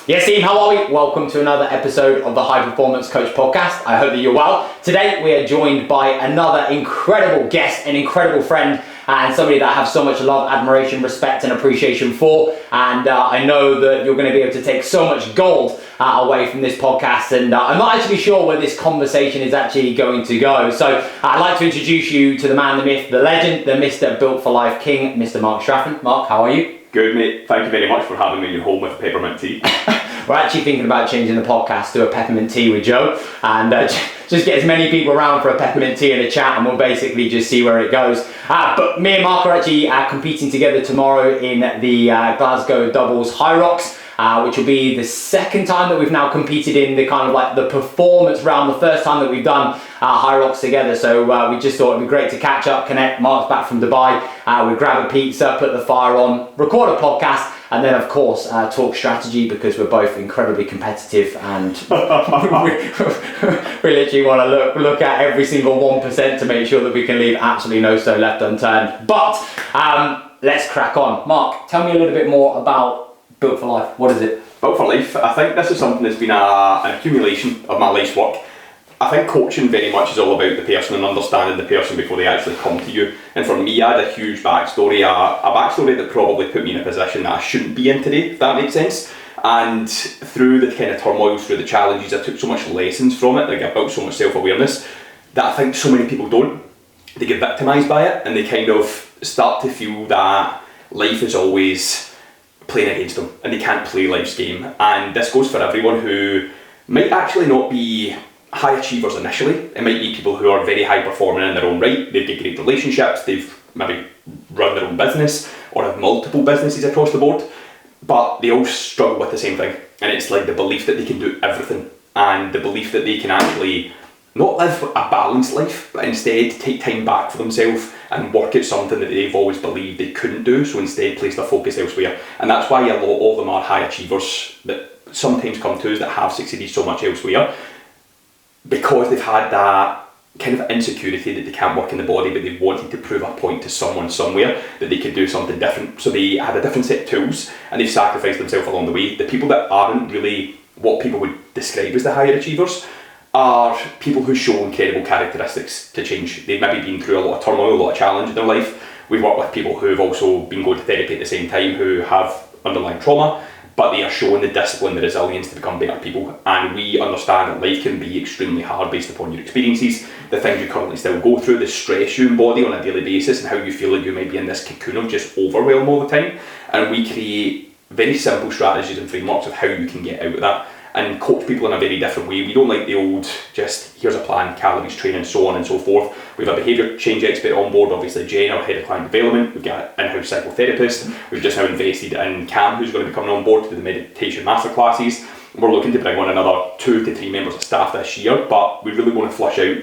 Yes, team, how are we? Welcome to another episode of the High Performance Coach Podcast. I hope that you're well. Today we are joined by another incredible guest, an incredible friend, and somebody that I have so much love, admiration, respect and appreciation for. And I know that you're going to be able to take so much gold away from this podcast, and I'm not actually sure where this conversation is actually going to go. So I'd like to introduce you to the man, the myth, the legend, the Mr. Built for Life King, Mr. Mark Strathern. Mark, how are you? Good, mate. Thank you very much for having me in your home with peppermint tea. We're actually thinking about changing the podcast to a peppermint tea with Joe, and just get as many people around for a peppermint tea and a chat, and we'll basically just see where it goes. But me and Mark are actually competing together tomorrow in the Glasgow Doubles High Rocks, which will be the second time that we've now competed in the kind of like the performance round, the first time that we've done High Rocks together. So we just thought it'd be great to catch up, connect. Mark's back from Dubai. We grab a pizza, put the fire on, record a podcast, and then of course talk strategy, because we're both incredibly competitive and we literally want to look at every single 1% to make sure that we can leave absolutely no stone left unturned. But let's crack on. Mark, tell me a little bit more about Built for Life. What is it? Built for Life, I think this is something that's been an accumulation of my life's work. I think coaching very much is all about the person and understanding the person before they actually come to you. And for me, I had a huge backstory, a backstory that probably put me in a position that I shouldn't be in today, if that makes sense. And through the kind of turmoil, through the challenges, I took so much lessons from it. Like, I built so much self-awareness that I think so many people don't. They get victimised by it, and they kind of start to feel that life is always playing against them, and they can't play life's game. And this goes for everyone who might actually not be high achievers initially. It might be people who are very high performing in their own right. They've got great relationships, they've maybe run their own business or have multiple businesses across the board, but they all struggle with the same thing. And it's like the belief that they can do everything, and the belief that they can actually not live a balanced life, but instead take time back for themselves and work at something that they've always believed they couldn't do, so instead place their focus elsewhere. And that's why a lot of them are high achievers that sometimes come to us that have succeeded so much elsewhere, because they've had that kind of insecurity that they can't work in the body, but they've wanted to prove a point to someone somewhere that they could do something different. So they had a different set of tools, and they've sacrificed themselves along the way. The people that aren't really what people would describe as the higher achievers are people who show incredible characteristics to change. They've maybe been through a lot of turmoil, a lot of challenge in their life. We've worked with people who have also been going to therapy at the same time, who have underlying trauma, but they are showing the discipline, the resilience to become better people. And we understand that life can be extremely hard based upon your experiences, the things you currently still go through, the stress you embody on a daily basis, and how you feel like you might be in this cocoon of just overwhelm all the time. And we create very simple strategies and frameworks of how you can get out of that and coach people in a very different way. We don't like the old, just here's a plan, calories, training, so on and so forth. We have a behaviour change expert on board, obviously Jen, our head of client development. We've got an in-house psychotherapist. We've just now invested in Cam, who's going to be coming on board to do the meditation masterclasses. We're looking to bring on another 2 to 3 members of staff this year, but we really want to flush out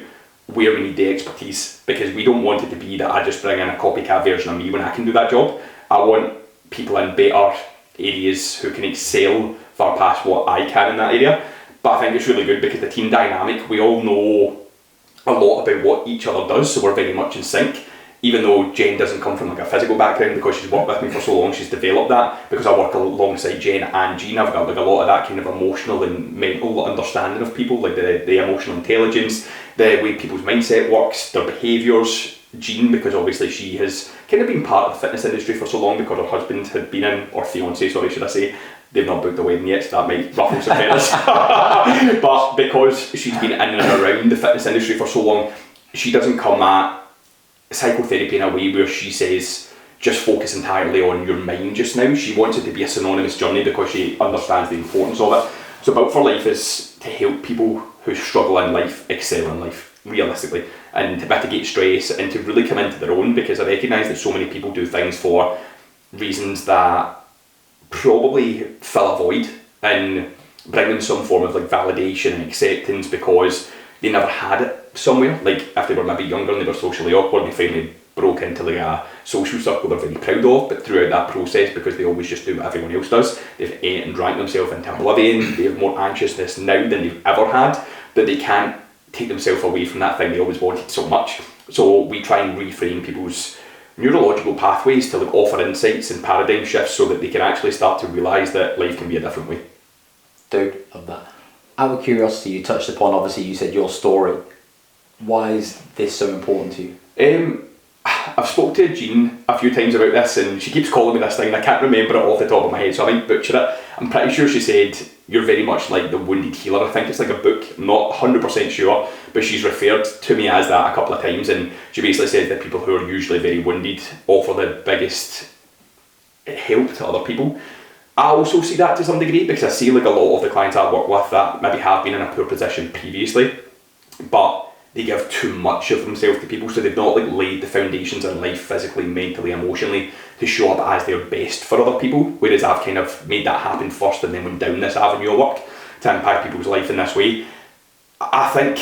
where we need the expertise, because we don't want it to be that I just bring in a copycat version of me when I can do that job. I want people in better areas who can excel far past what I can in that area. But I think it's really good because the team dynamic, we all know a lot about what each other does, so we're very much in sync. Even though Jen doesn't come from like a physical background, because she's worked with me for so long, she's developed that. Because I work alongside Jen and Jean, I've got like a lot of that kind of emotional and mental understanding of people, like the emotional intelligence, the way people's mindset works, their behaviours. Jean, because obviously she has kind of been part of the fitness industry for so long, because her husband had been in, or fiance, sorry, should I say. They've not booked the wedding yet, so that might ruffle some feathers. But because she's been in and around the fitness industry for so long, she doesn't come at psychotherapy in a way where she says, just focus entirely on your mind just now. She wants it to be a synonymous journey because she understands the importance of it. So Built for Life is to help people who struggle in life excel in life, realistically, and to mitigate stress and to really come into their own, because I recognise that so many people do things for reasons that probably fill a void and bring them some form of like validation and acceptance because they never had it somewhere. Like if they were maybe younger and they were socially awkward, they finally broke into like a social circle they're very proud of, but throughout that process, because they always just do what everyone else does, they've ate and drank themselves into oblivion. They have more anxiousness now than they've ever had, that they can't take themselves away from that thing they always wanted so much. So we try and reframe people's neurological pathways to like offer insights and paradigm shifts so that they can actually start to realise that life can be a different way. Dude, love that. Out of curiosity, you touched upon, obviously you said your story. Why is this so important to you? I've spoke to Jean a few times about this, and she keeps calling me this thing, and I can't remember it off the top of my head, so I might butcher it. I'm pretty sure she said, you're very much like the wounded healer. I think it's like a book, I'm not 100% sure, but she's referred to me as that a couple of times, and she basically said that people who are usually very wounded offer the biggest help to other people. I also see that to some degree, because I see like a lot of the clients I work with that maybe have been in a poor position previously, but they give too much of themselves to people, so they've not like laid the foundations in life physically, mentally, emotionally to show up as their best for other people, whereas I've kind of made that happen first and then went down this avenue of work to impact people's life in this way. I think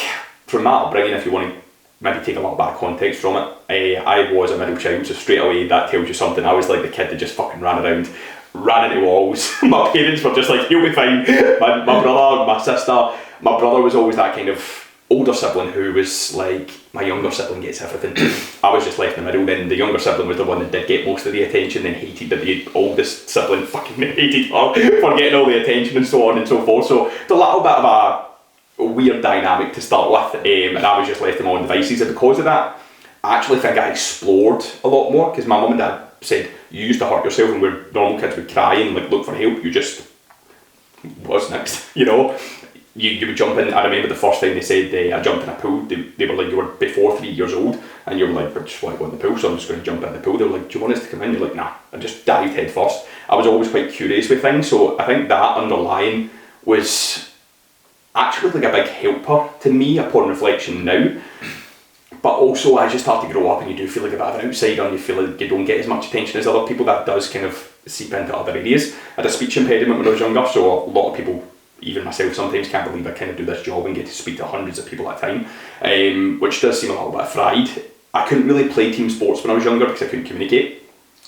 from that upbringing, if you want to maybe take a little bit of context from it, I was a middle child, so straight away that tells you something. I was like the kid that just fucking ran around, ran into walls. My parents were just like, you'll be fine. My brother, my sister, my brother was always that kind of older sibling who was like, my younger sibling gets everything. I was just left in the middle. Then the younger sibling was the one that did get most of the attention, then hated that the oldest sibling fucking hated her for getting all the attention and so on and so forth. So it's a little bit of a weird dynamic to start with, and I was just left to my own devices, and because of that I actually think I explored a lot more, because my mum and dad said, you used to hurt yourself, and where normal kids would cry and like look for help, you just was next, you know. You would jump in. I remember the first time they said I jumped in a pool, they were like, you were before 3 years old, and you were like, I just want to go in the pool, so I'm just going to jump in the pool. They were like, do you want us to come in? You're like, nah. I just dived head first. I was always quite curious with things, so I think that underlying was actually like a big helper to me upon reflection now. But also as you start to grow up and you do feel like a bit of an outsider and you feel like you don't get as much attention as other people, that does kind of seep into other areas. I had a speech impediment when I was younger, so a lot of people, even myself, sometimes can't believe I kind of do this job and get to speak to hundreds of people at a time, which does seem a little bit fried. I couldn't really play team sports when I was younger because I couldn't communicate,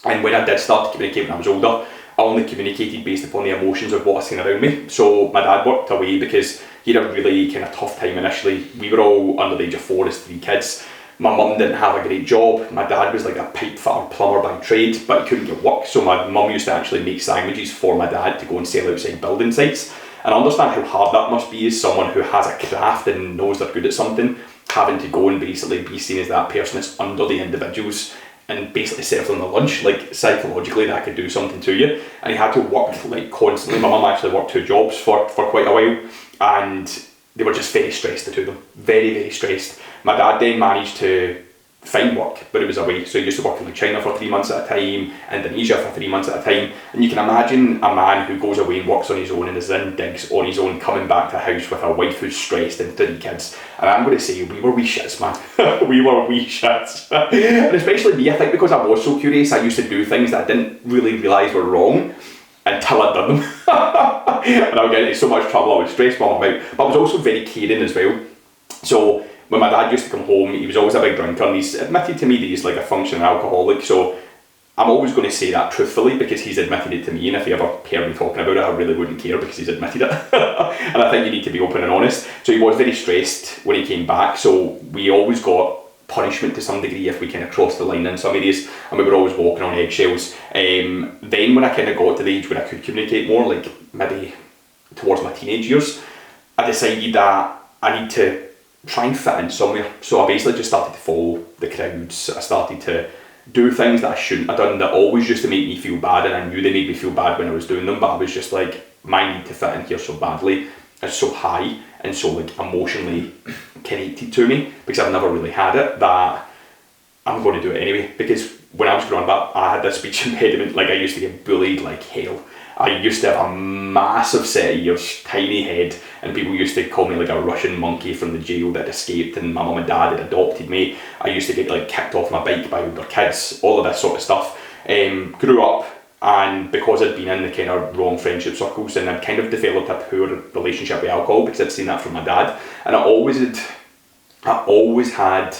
and when I did start to communicate when I was older, I only communicated based upon the emotions of what I seen around me. So my dad worked away because he had a really kind of tough time initially. We were all under the age of 4 as 3 kids. My mum didn't have a great job. My dad was like a pipe fitter plumber by trade, but he couldn't get work, so my mum used to actually make sandwiches for my dad to go and sell outside building sites. And I understand how hard that must be as someone who has a craft and knows they're good at something, having to go and basically be seen as that person that's under the individuals and basically serve them the lunch. Like psychologically that could do something to you. And he had to work like constantly. My mum actually worked 2 jobs for quite a while, and they were just very stressed, the two of them. Very, very stressed. My dad then managed to find work, but it was away. So he used to work in like China for 3 months at a time, Indonesia for 3 months at a time. And you can imagine a man who goes away and works on his own and is in digs on his own, coming back to a house with a wife who's stressed and 3 kids. And I'm going to say, we were wee shits, man. We were wee shits. And especially me, I think because I was so curious, I used to do things that I didn't really realise were wrong until I'd done them. And I would get into so much trouble, I would stress mum out. But I was also very caring as well. So when my dad used to come home, he was always a big drinker, and he's admitted to me that he's like a functioning alcoholic, so I'm always going to say that truthfully because he's admitted it to me, and if he ever heard me talking about it, I really wouldn't care because he's admitted it. And I think you need to be open and honest. So he was very stressed when he came back, so we always got punishment to some degree if we kind of crossed the line in some areas, and we were always walking on eggshells. Then when I kind of got to the age where I could communicate more, like maybe towards my teenage years, I decided that I need to try and fit in somewhere. So I basically just started to follow the crowds. I started to do things that I shouldn't have done that always used to make me feel bad, and I knew they made me feel bad when I was doing them, but I was just like, my need to fit in here so badly is so high and so like emotionally connected to me because I've never really had it, that I'm going to do it anyway. Because when I was growing up, I had this speech impediment. Like I used to get bullied like hell. I used to have a massive set of ears, tiny head, and people used to call me like a Russian monkey from the jail that escaped, and my mum and dad had adopted me. I used to get like kicked off my bike by older kids, all of this sort of stuff. Grew up, and because I'd been in the kind of wrong friendship circles, and I'd kind of developed a poor relationship with alcohol because I'd seen that from my dad, and I always had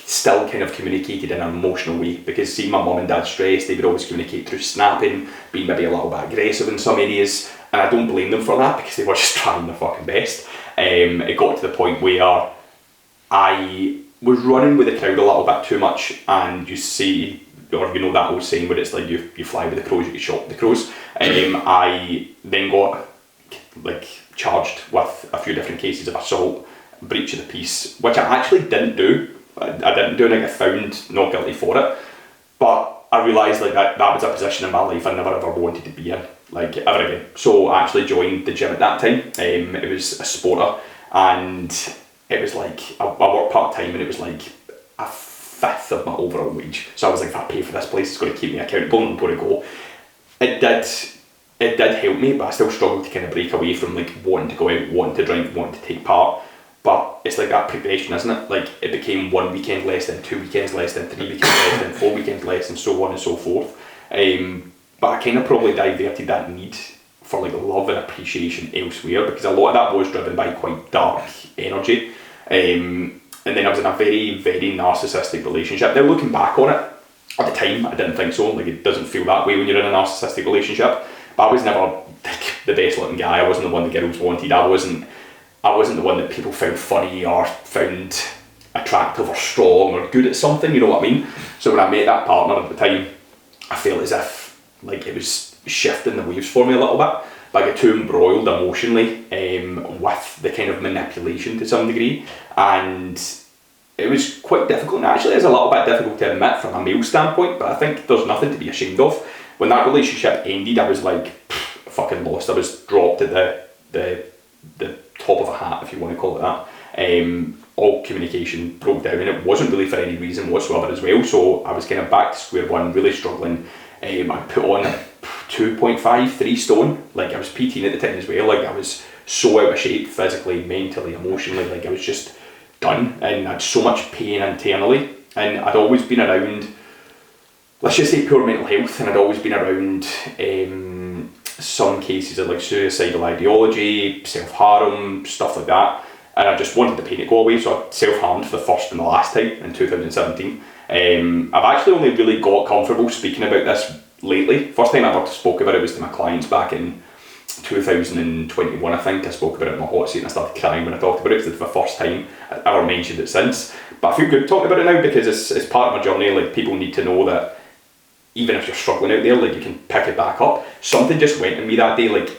still kind of communicated in an emotional way, because seeing my mum and dad stressed, they would always communicate through snapping, being maybe a little bit aggressive in some areas, and I don't blame them for that because they were just trying their fucking best. It got to the point where I was running with the crowd a little bit too much, and you see, or you know that old saying where it's like you fly with the crows, you get shot with the crows. I then got like charged with a few different cases of assault, breach of the peace, which I actually didn't do. I didn't do, and I got found not guilty for it. But I realised like that was a position in my life I never ever wanted to be in, like ever again. So I actually joined the gym at that time. It was a sporter, and it was like I worked part-time, and it was like a fifth of my overall wage. So I was like, if I pay for this place, it's going to keep me accountable and I'm going to go. It did help me, but I still struggled to kind of break away from like wanting to go out, wanting to drink, wanting to take part. But it's like that progression, isn't it? Like it became 1 weekend less, then 2 weekends less, then 3 weekends less, then 4 weekends less, and so on and so forth. But I kind of probably diverted that need for like love and appreciation elsewhere, because a lot of that was driven by quite dark energy. And then I was in a very, very narcissistic relationship. Now looking back on it, at the time I didn't think so. Like it doesn't feel that way when you're in a narcissistic relationship. But I was never like the best looking guy. I wasn't the one the girls wanted. I wasn't the one that people found funny or found attractive or strong or good at something, you know what I mean? So when I met that partner at the time, I felt as if like it was shifting the waves for me a little bit. But I got too embroiled emotionally with the kind of manipulation to some degree, and it was quite difficult. And actually it's a little bit difficult to admit from a male standpoint, but I think there's nothing to be ashamed of. When that relationship ended, I was like fucking lost. I was dropped at the top of a hat, if you want to call it that. All communication broke down, and it wasn't really for any reason whatsoever as well. So I was kind of back to square one, really struggling. I put on 2.5, 3 stone. Like I was PT at the time as well. Like I was so out of shape physically, mentally, emotionally. Like I was just done, and I had so much pain internally. And I'd always been around, let's just say, poor mental health, and I'd always been around some cases of like suicidal ideology, self-harm, stuff like that, and I just wanted the pain to go away, so I self-harmed for the first and the last time in 2017. I've actually only really got comfortable speaking about this lately. First time I ever spoke about it was to my clients back in 2021, I think. I spoke about it in my hot seat and I started crying when I talked about it, because it's the first time I've ever mentioned it since. But I feel good talking about it now, because it's part of my journey. Like people need to know that even if you're struggling out there, like you can pick it back up. Something just went in me that day, like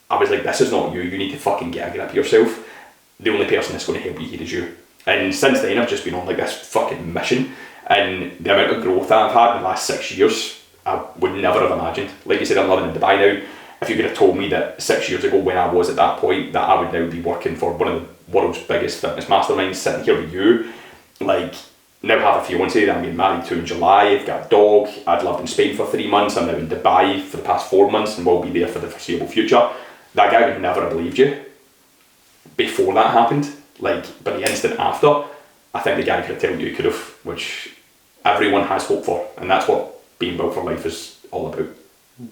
I was like, this is not you, you need to fucking get a grip of yourself. The only person that's going to help you here is you. And since then I've just been on like this fucking mission, and the amount of growth that I've had in the last 6 years, I would never have imagined. Like you said, I'm living in Dubai now. If you could have told me that 6 years ago when I was at that point that I would now be working for one of the world's biggest fitness masterminds, sitting here with you, like now have a fiance that I'm getting married to in July, I've got a dog, I'd lived in Spain for 3 months, I'm now in Dubai for the past 4 months and will be there for the foreseeable future. That guy would never have believed you before that happened. Like, but the instant after, I think the guy could have told you he could have, which everyone has hope for, and that's what being built for life is all about.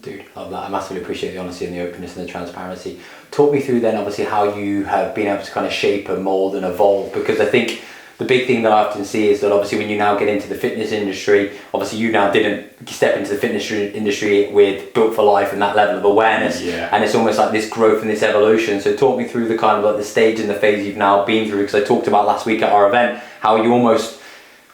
Dude, love that. I massively appreciate the honesty and the openness and the transparency. Talk me through then obviously how you have been able to kind of shape and mould and evolve, because I think the big thing that I often see is that obviously when you now get into the fitness industry, obviously you now didn't step into the fitness industry with Built for Life and that level of awareness, and it's almost like this growth and this evolution. So talk me through the kind of like the stage and the phase you've now been through, because I talked about last week at our event how you almost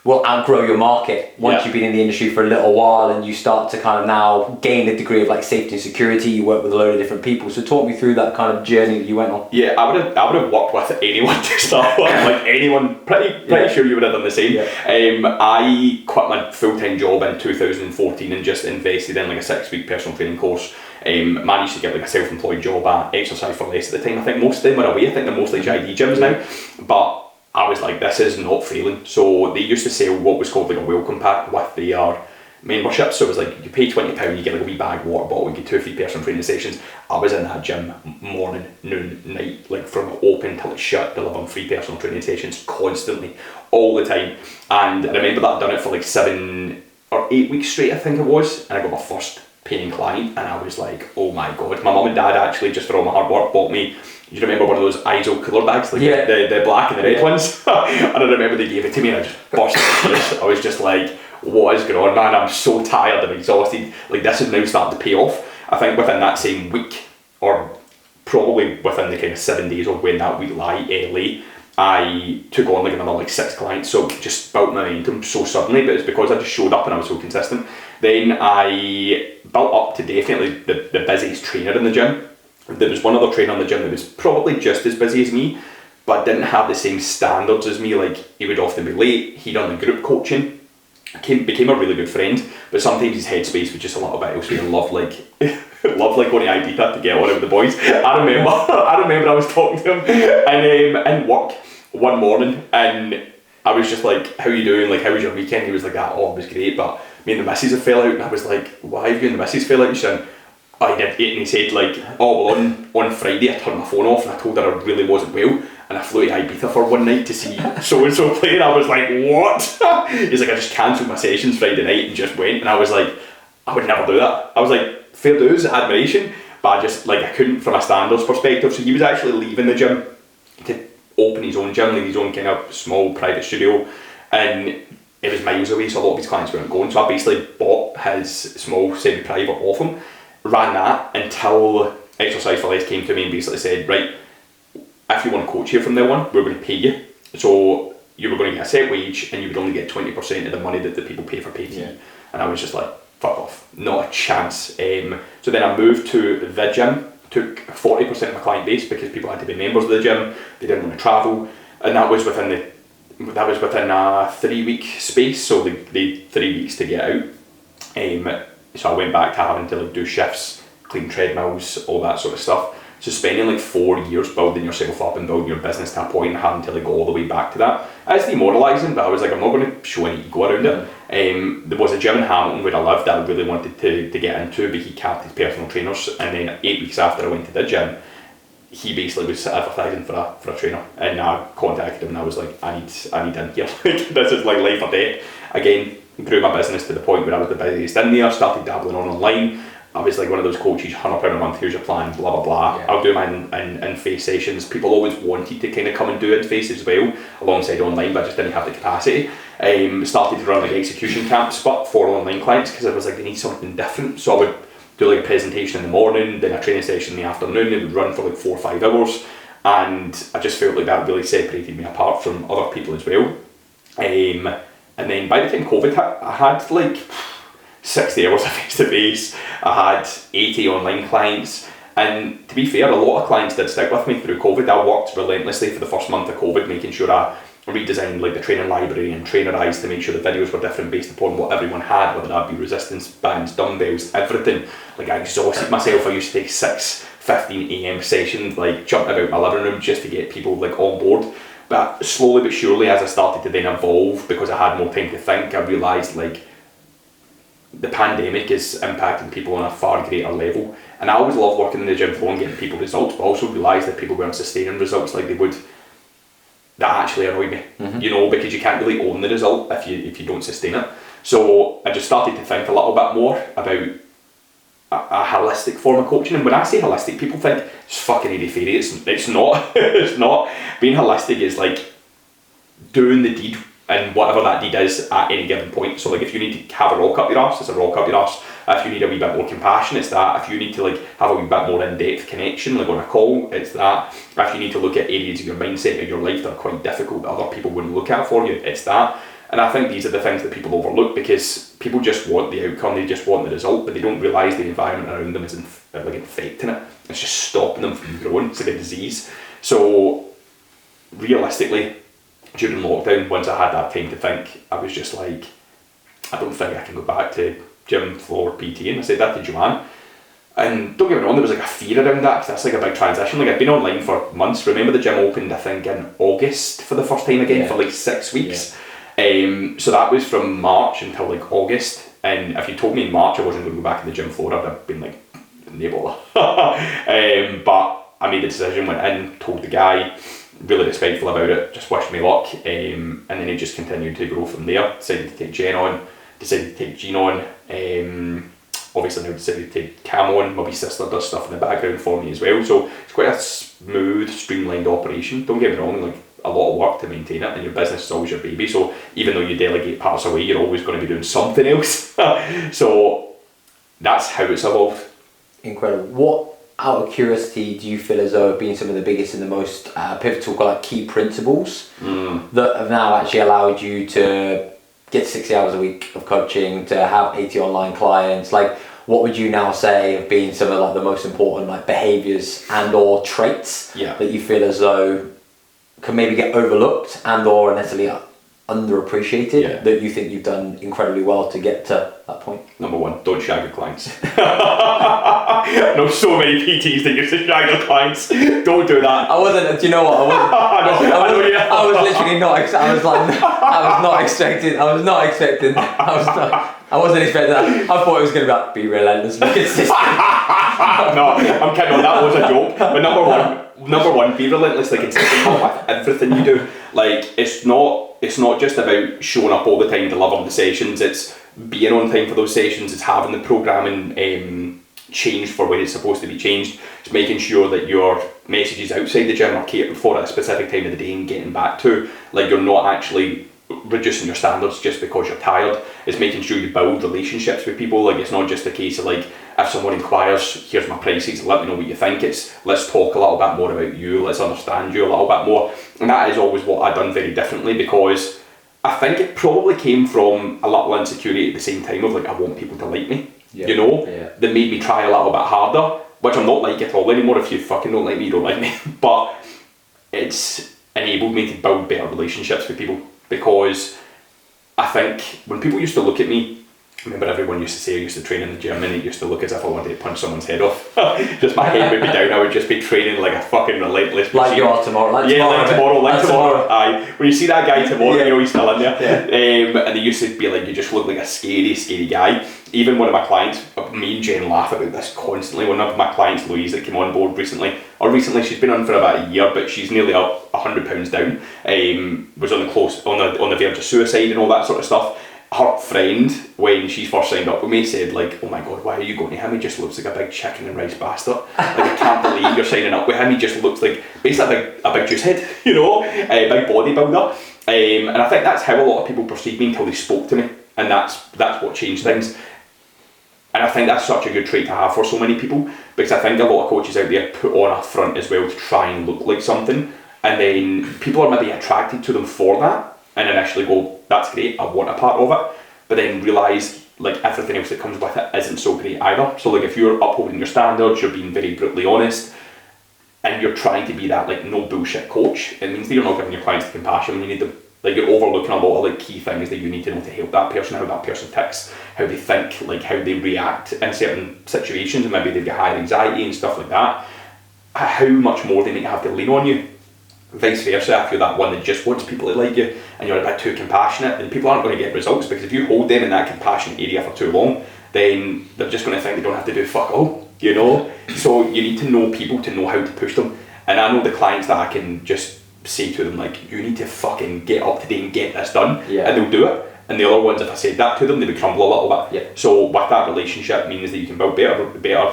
will outgrow your market once you've been in the industry for a little while, and you start to kind of now gain a degree of like safety and security. You work with a load of different people. So talk me through that kind of journey that you went on. Yeah, I would have worked with anyone to start with. Like anyone, pretty sure you would have done the same. I quit my full-time job in 2014 and just invested in like a 6-week personal training course. Managed to get like a self-employed job at Exercise for Less at the time. I think most of them were away. I think they're mostly JD gyms now, but I was like, this is not failing. So they used to sell what was called like a welcome pack with their membership. So it was like, you pay £20, you get like a wee bag, water bottle, you get 2 free personal training sessions. I was in that gym morning, noon, night, like from open till it's shut, delivering free personal training sessions constantly, all the time. And I remember that I'd done it for like 7 or 8 weeks straight, I think it was. And I got my first paying client, and I was like, oh my God. My mum and dad actually, just for all my hard work, bought me, you remember one of those ISO cooler bags, like the black and the red ones? And I remember they gave it to me and I just burst into tears. I was just like, what is going on, man? I'm so tired and exhausted. Like, this is now starting to pay off. I think within that same week, or probably within the kind of 7 days of when that week LA, I took on like another like 6 clients. So just built momentum so suddenly, but it's because I just showed up and I was so consistent. Then I built up to definitely the busiest trainer in the gym. there was one other trainer in the gym that was probably just as busy as me, but didn't have the same standards as me. Like, he would often be late. He done the group coaching, became a really good friend, but sometimes his headspace was just a little bit elsewhere. Loved like going to Ibiza to get on with the boys. I remember I was talking to him in work one morning, and I was just like, how you doing? Like, how was your weekend? He was like, oh, it was great, but me and the missus have fell out. And I was like, why have you and the missus fell out? He said, I did it, and he said like, oh well, on Friday I turned my phone off and I told her I really wasn't well, and I flew to Ibiza for one night to see so and so play, and I was like, what? He's like, I just cancelled my sessions Friday night and just went, and I was like, I would never do that. I was like, fair dues, admiration, but I just like, I couldn't from a standards perspective. So he was actually leaving the gym to open his own gym, like his own kind of small private studio, and it was miles away, so a lot of his clients weren't going. So I basically bought his small semi-private off him, ran that until Exercise for Less came to me and basically said, right, if you want to coach here from now on, we're going to pay you. So you were going to get a set wage and you would only get 20% of the money that the people pay for PT. Yeah. And I was just like, fuck off, not a chance. So then I moved to the gym, took 40% of my client base because people had to be members of the gym, they didn't want to travel, and that was within a 3-week space, so they had 3 weeks to get out. So I went back to having to like do shifts, clean treadmills, all that sort of stuff. So spending like 4 years building yourself up and building your business to a point and having to like go all the way back to that. It's demoralising, but I was like, I'm not going to show any ego around it. There was a gym in Hamilton where I lived that I really wanted to get into, but he capped his personal trainers, and then 8 weeks after I went to the gym, he basically was advertising for a trainer, and I contacted him and I was like, I need in here. This is like life or death. Again, grew my business to the point where I was the busiest in there, started dabbling online. I was like one of those coaches, £100 a month, here's your plan, blah blah blah. Yeah. I'll do mine in face sessions. People always wanted to kind of come and do it in face as well, alongside online, but I just didn't have the capacity. Started to run like execution camps, but for online clients, because I was like, they need something different. So I would do like a presentation in the morning, then a training session in the afternoon. It would run for like 4 or 5 hours, and I just felt like that really separated me apart from other people as well. And then by the time COVID hit, I had like 60 hours of face-to-face, I had 80 online clients, and to be fair, a lot of clients did stick with me through COVID. I worked relentlessly for the first month of COVID, making sure I redesigned like the training library and trainerized to make sure the videos were different based upon what everyone had, whether that be resistance bands, dumbbells, everything. Like, I exhausted myself. I used to take 6:15 a.m. sessions, like jumping about my living room just to get people like on board. But slowly but surely, as I started to then evolve, because I had more time to think, I realised like the pandemic is impacting people on a far greater level. And I always loved working in the gym floor and getting people results, but also realised that people weren't sustaining results like they would. That actually annoyed me, you know, because you can't really own the result if you don't sustain it. So I just started to think a little bit more about a holistic form of coaching. And when I say holistic, people think it's fucking airy-fairy. It's not. It's not. Being holistic is like doing the deed, and whatever that deed is at any given point. So like, if you need to have a rock up your arse, it's a rock up your arse. If you need a wee bit more compassion, it's that. If you need to like have a wee bit more in-depth connection, like on a call, it's that. If you need to look at areas of your mindset and your life that are quite difficult that other people wouldn't look at for you, it's that. And I think these are the things that people overlook, because people just want the outcome, they just want the result, but they don't realise the environment around them is like infecting it. It's just stopping them from growing. It's like a disease. So realistically, during lockdown, once I had that time to think, I was just like, I don't think I can go back to gym floor PT. And I said that to Joanne. And don't get me wrong, there was like a fear around that, because that's like a big transition. Like, I'd been online for months. Remember, the gym opened, I think, in August for the first time again, for like 6 weeks. Yeah. So that was from March until like August. And if you told me in March I wasn't going to go back to the gym floor, I'd have been like, neighbour. But I made the decision, went in, told the guy, really respectful about it, just wished me luck, and then it just continued to grow from there. Decided to take Jen on, decided to take Jean on, obviously now decided to take Cam on. My wee sister does stuff in the background for me as well, so it's quite a smooth, streamlined operation. Don't get me wrong, like, a lot of work to maintain it, and your business is always your baby, so even though you delegate parts away, you're always going to be doing something else. So that's how it's evolved. Incredible. What, out of curiosity, do you feel as though have been some of the biggest and the most pivotal, like, key principles that have now actually allowed you to get 60 hours a week of coaching, to have 80 online clients? Like, what would you now say have been some of like the most important like behaviours and or traits that you feel as though can maybe get overlooked and or necessarily underappreciated that you think you've done incredibly well to get to that point? Number one, don't shag your clients. I know so many PTs that used to shag their clients. Don't do that. I wasn't. Do you know what? I was literally not. I was not expecting. I wasn't expecting that. I thought it was going to be relentless and consistent. No, I'm kidding on. That was a joke. But number one, be relentlessly consistent with everything you do. Like, it's not just about showing up all the time, delivering the sessions. It's being on time for those sessions. It's having the programming changed for when it's supposed to be changed. It's making sure that your messages outside the gym are catered for at a specific time of the day and getting back to. Like, you're not actually reducing your standards just because you're tired. It's making sure you build relationships with people. Like, it's not just a case of like, if someone inquires, here's my prices, let me know what you think. It's let's talk a little bit more about you, let's understand you a little bit more. And that is always what I've done very differently, because I think it probably came from a little insecurity at the same time of like, I want people to like me, that made me try a little bit harder, which I'm not like at all anymore. If you fucking don't like me, you don't like me. But it's enabled me to build better relationships with people, because I think when people used to look at me, I remember everyone used to say I used to train in the gym and it used to look as if I wanted to punch someone's head off. Just my head would be down, I would just be training like a fucking relentless machine. Like you are tomorrow. Like tomorrow. Aye. When you see that guy tomorrow, you know he's still in there. And they used to be like, you just look like a scary, scary guy. Even one of my clients, me and Jen laugh about this constantly. One of my clients, Louise, that came on board recently, she's been on for about a year, but she's nearly up 100 pounds down. Was on the verge of suicide and all that sort of stuff. Her friend, when she first signed up with me, said like, oh my god, why are you going to him? He just looks like a big chicken and rice bastard. Like, I can't believe you're signing up with him. He just looks like basically a big juice head, you know, a big bodybuilder. And I think that's how a lot of people perceived me until they spoke to me, and that's what changed things. And I think that's such a good trait to have for so many people, because I think a lot of coaches out there put on a front as well to try and look like something, and then people are maybe attracted to them for that, and initially go, that's great, I want a part of it, but then realise like everything else that comes with it isn't so great either. So like, if you're upholding your standards, you're being very brutally honest, and you're trying to be that like no bullshit coach, it means that you're not giving your clients the compassion when you need them. Like, you're overlooking a lot of like key things that you need to know to help that person, how that person ticks, how they think, like how they react in certain situations, and maybe they've got higher anxiety and stuff like that. How much more they need to have to lean on you. Vice versa, if you're that one that just wants people to like you and you're a bit too compassionate, then people aren't going to get results, because if you hold them in that compassionate area for too long, then they're just going to think they don't have to do fuck all, you know? So you need to know people to know how to push them. And I know the clients that I can just say to them like, you need to fucking get up today and get this done, and they'll do it. And the other ones, if I said that to them, they would crumble a little bit. So with that relationship means that you can build better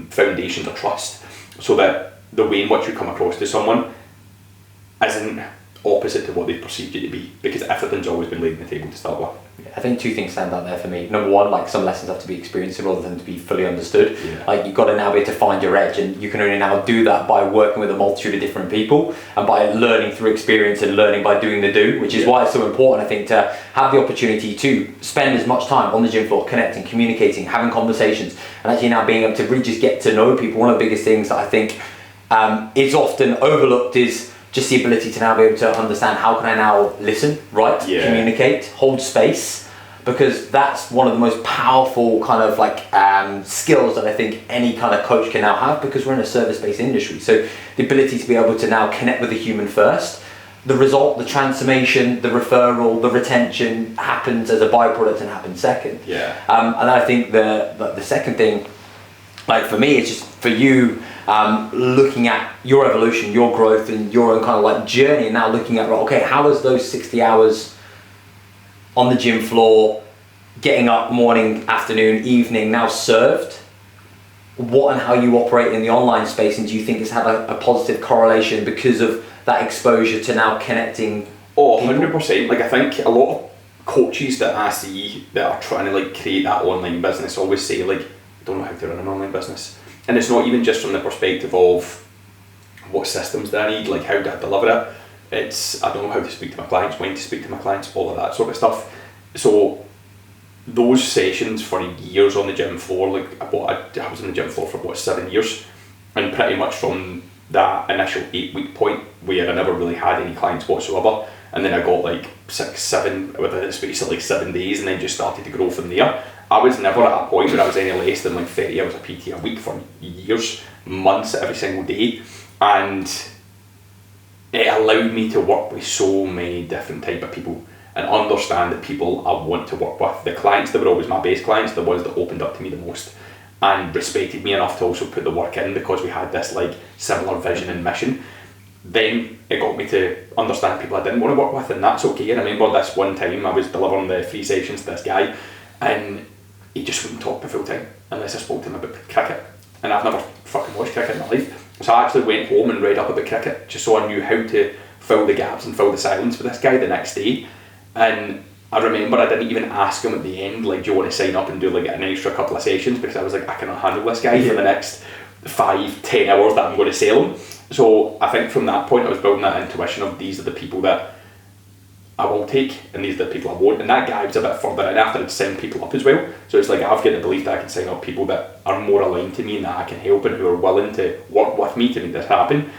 foundations of trust, so that the way in which you come across to someone isn't opposite to what they've perceived you to be, because everything's always been laid on the table to start with. I think two things stand out there for me. Number one, like, some lessons have to be experienced rather than to be fully understood. Like, you've got to now be able to find your edge, and you can only now do that by working with a multitude of different people and by learning through experience and learning by doing the do, which is why it's so important, I think, to have the opportunity to spend as much time on the gym floor, connecting, communicating, having conversations, and actually now being able to really just get to know people. One of the biggest things that I think is often overlooked is just the ability to now be able to understand, how can I now listen, right? Communicate, hold space, because that's one of the most powerful kind of like skills that I think any kind of coach can now have, because we're in a service-based industry. So the ability to be able to now connect with the human first, the result, the transformation, the referral, the retention happens as a byproduct and happens second. And I think the second thing, like for me, it's just for you, looking at your evolution, your growth, and your own kind of like journey, and now looking at, okay, how is those 60 hours on the gym floor, getting up morning, afternoon, evening, now served? What and how you operate in the online space, and do you think it's had a positive correlation because of that exposure to now connecting? Oh, 100%. Like, I think a lot of coaches that I see that are trying to like create that online business always say like, I don't know how to run an online business. And it's not even just from the perspective of what systems do I need, like how do I deliver it. It's, I don't know how to speak to my clients, when to speak to my clients, all of that sort of stuff. So those sessions for years on the gym floor, like I was on the gym floor for 7 years, and pretty much from that initial 8-week point where I never really had any clients whatsoever, and then I got like 6, 7 within the space of like 7 days, and then just started to grow from there. I was never at a point where I was any less than like 30 hours of PT a week for years, months, every single day, and it allowed me to work with so many different type of people and understand the people I want to work with. The clients that were always my base clients, the ones that opened up to me the most and respected me enough to also put the work in because we had this like similar vision and mission. Then it got me to understand people I didn't want to work with, and that's okay. And I remember this one time I was delivering the free sessions to this guy, and he just wouldn't talk me full time unless I spoke to him about cricket. And I've never fucking watched cricket in my life. So I actually went home and read up about cricket just so I knew how to fill the gaps and fill the silence with this guy the next day. And I remember I didn't even ask him at the end, like, do you want to sign up and do like an extra couple of sessions, because I was like, I cannot handle this guy for the next 5-10 hours that I'm going to sell him. So I think from that point I was building that intuition of these are the people that I will take and these are the people I won't. And that guy was a bit further in after I'd signed people up as well. So it's like I've got the belief that I can sign up people that are more aligned to me and that I can help and who are willing to work with me to make this happen.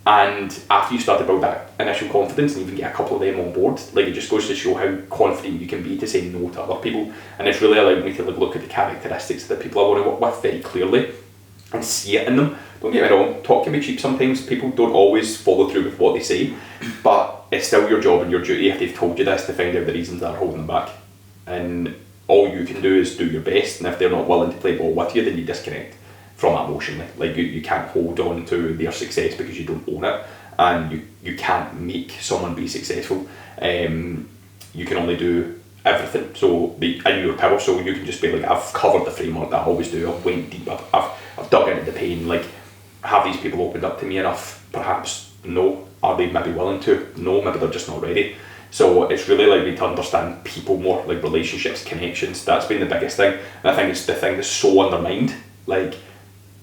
And after you start to build that initial confidence and even get a couple of them on board, like, it just goes to show how confident you can be to say no to other people. And it's really allowed me to like look at the characteristics of the people I want to work with very clearly and see it in them. Don't get me wrong, talk can be cheap sometimes. People don't always follow through with what they say, but it's still your job and your duty, if they've told you this, to find out the reasons that are holding them back. And all you can do is do your best, and if they're not willing to play ball with you, then you disconnect from it emotionally. Like, you can't hold on to their success because you don't own it, and you can't make someone be successful. You can only do everything so in your power, so you can just be like, I've covered the framework that I always do, I've went deep, I've dug into the pain. Like, have these people opened up to me enough? Perhaps. No. Are they maybe willing to? No, maybe they're just not ready. So it's really allowed me to understand people more, like relationships, connections. That's been the biggest thing, and I think it's the thing that's so undermined. Like,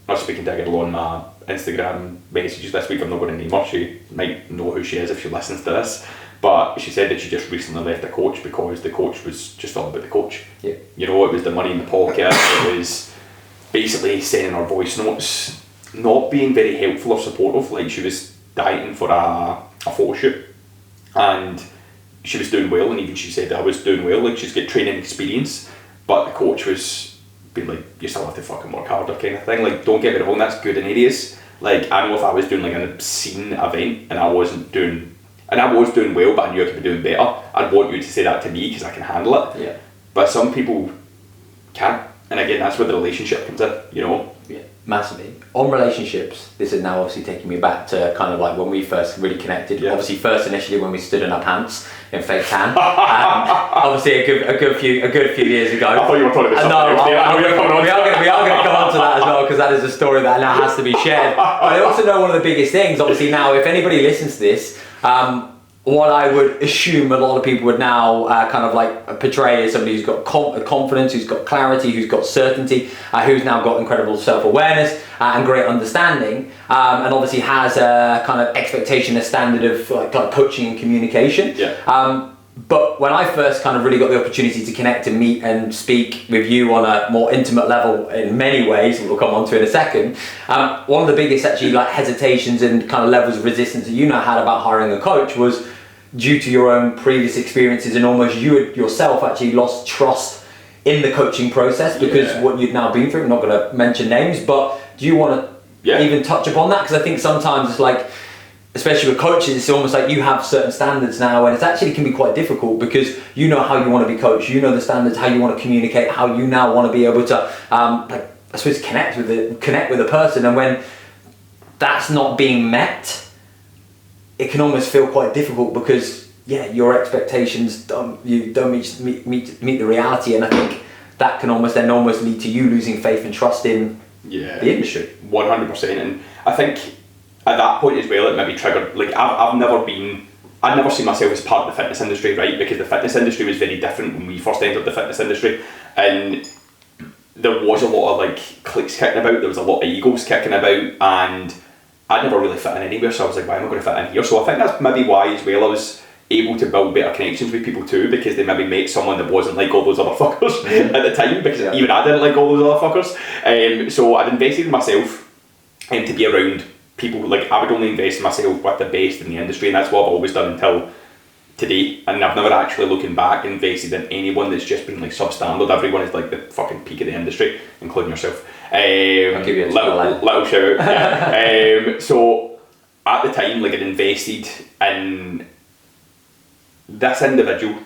I was speaking to a girl on my Instagram messages this week. I'm not going to name her, she might know who she is if she listens to this, but she said that she just recently left a coach because the coach was just all about the coach. Yeah. You know, it was the money in the pocket, it was basically sending her voice notes, not being very helpful or supportive. Like, she was dieting for a photo shoot and she was doing well, and even she said I was doing well, like, she's got training experience, but the coach was being like, you still have to fucking work harder kind of thing. Like, don't get me wrong, that's good in areas. Like, I know if I was doing like an obscene event and I was doing well, but I knew I could be doing better, I'd want you to say that to me because I can handle it. Yeah. But some people can't, and again, that's where the relationship comes in, you know. Yeah, massively. On relationships, this is now obviously taking me back to kind of like when we first really connected. Yeah. Obviously, first initially when we stood in our pants in fake tan. Obviously, a good few years ago. I thought you were talking about something. We are going to come on to that as well, because that is a story that now has to be shared. But I also know one of the biggest things, obviously, now if anybody listens to this, what I would assume a lot of people would now kind of like portray as somebody who's got confidence, who's got clarity, who's got certainty, who's now got incredible self-awareness and great understanding, and obviously has a kind of expectation, a standard of like coaching and communication. Yeah. But when I first kind of really got the opportunity to connect and meet and speak with you on a more intimate level in many ways, we'll come on to in a second, one of the biggest actually like hesitations and kind of levels of resistance that you now had about hiring a coach was due to your own previous experiences, and almost you had yourself actually lost trust in the coaching process because what you've now been through. I'm not going to mention names, but do you want to even touch upon that? Because I think sometimes it's like, especially with coaches, it's almost like you have certain standards now, and it actually can be quite difficult because you know how you want to be coached, you know the standards, how you want to communicate, how you now want to be able to, like, I suppose, connect with a person, and when that's not being met, it can almost feel quite difficult because your expectations don't meet the reality, and I think that can almost lead to you losing faith and trust in the industry. 100%, and I think at that point as well, it maybe triggered, like, I'd never seen myself as part of the fitness industry, right? Because the fitness industry was very different when we first entered the fitness industry, and there was a lot of like cliques kicking about, there was a lot of egos kicking about, and I'd never really fit in anywhere, so I was like, why am I going to fit in here? So I think that's maybe why as well I was able to build better connections with people too, because they maybe met someone that wasn't like all those other fuckers at the time, because even I didn't like all those other fuckers. So I'd invested in myself to be around people. Like, I would only invest in myself with the best in the industry, and that's what I've always done until today. And I've never actually, looking back, invested in anyone that's just been like substandard. Everyone is like the fucking peak of the industry, including yourself. I'll give you a little shout out. Yeah. So at the time, like, I'd invested in this individual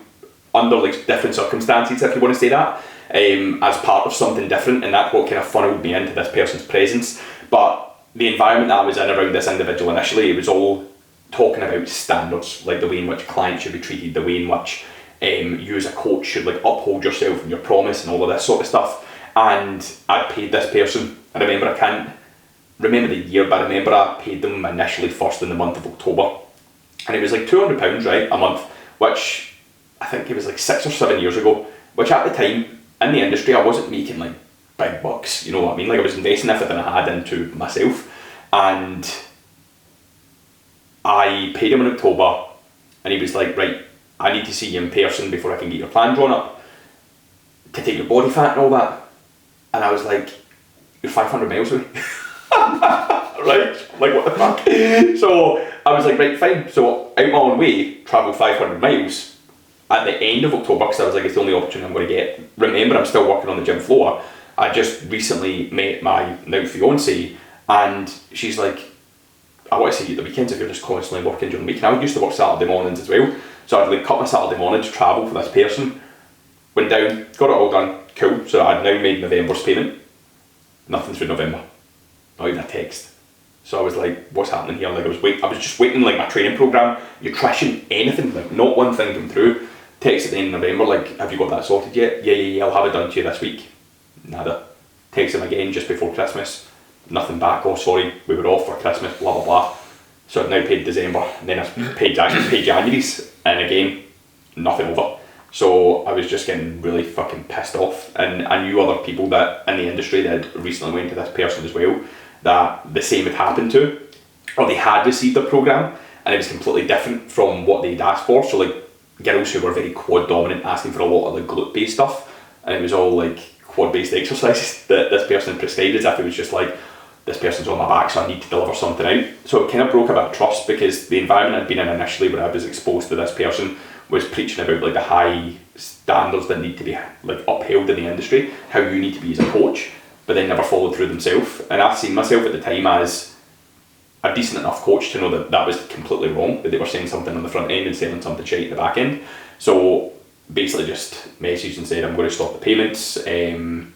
under like different circumstances, if you want to say that, as part of something different, and that's what kind of funneled me into this person's presence. But the environment that I was in around this individual initially, it was all talking about standards, like the way in which clients should be treated, the way in which you as a coach should like uphold yourself and your promise and all of this sort of stuff. And I paid this person, I can't remember the year, but I remember I paid them initially first in the month of October, and it was like £200, right, a month, which I think it was like 6 or 7 years ago, which at the time in the industry I wasn't making like big bucks, you know what I mean? Like, I was investing everything I had into myself, and I paid him in October, and he was like, right, I need to see you in person before I can get your plan drawn up to take your body fat and all that. And I was like, you're 500 miles away. Right? Like, what the fuck? So I was like, right, fine. So out my own way, travel 500 miles at the end of October, because I was like, it's the only opportunity I'm going to get. Remember, I'm still working on the gym floor. I just recently met my now fiance, and she's like, I want to see you at the weekends if you're just constantly working during the week. And I used to work Saturday mornings as well, so I'd like cut my Saturday morning to travel for this person. Went down, got it all done, cool. So I'd now made November's payment. Nothing through November, not even a text. So I was like, what's happening here? Like, I was just waiting, like my training program, nutrition, anything, like not one thing came through. Text at the end of November, like, have you got that sorted yet? Yeah, I'll have it done to you this week. Nada. Text him again just before Christmas. Nothing back. Oh, sorry, we were off for Christmas, blah blah blah. So I've now paid December, and then I paid January's, and again, nothing over. So I was just getting really fucking pissed off, and I knew other people that in the industry that had recently went to this person as well, that the same had happened to, or they had received a program, and it was completely different from what they'd asked for. So like girls who were very quad dominant, asking for a lot of like glute based stuff, and it was all like quad based exercises that this person prescribed, as if it was just like, this person's on my back, so I need to deliver something out. So it kind of broke a bit of trust, because the environment I'd been in initially, where I was exposed to this person, was preaching about like the high standards that need to be like upheld in the industry, how you need to be as a coach, but then never followed through themselves. And I seen myself at the time as a decent enough coach to know that that was completely wrong, that they were saying something on the front end and selling something shit at the back end. So basically just messaged and said, I'm going to stop the payments, and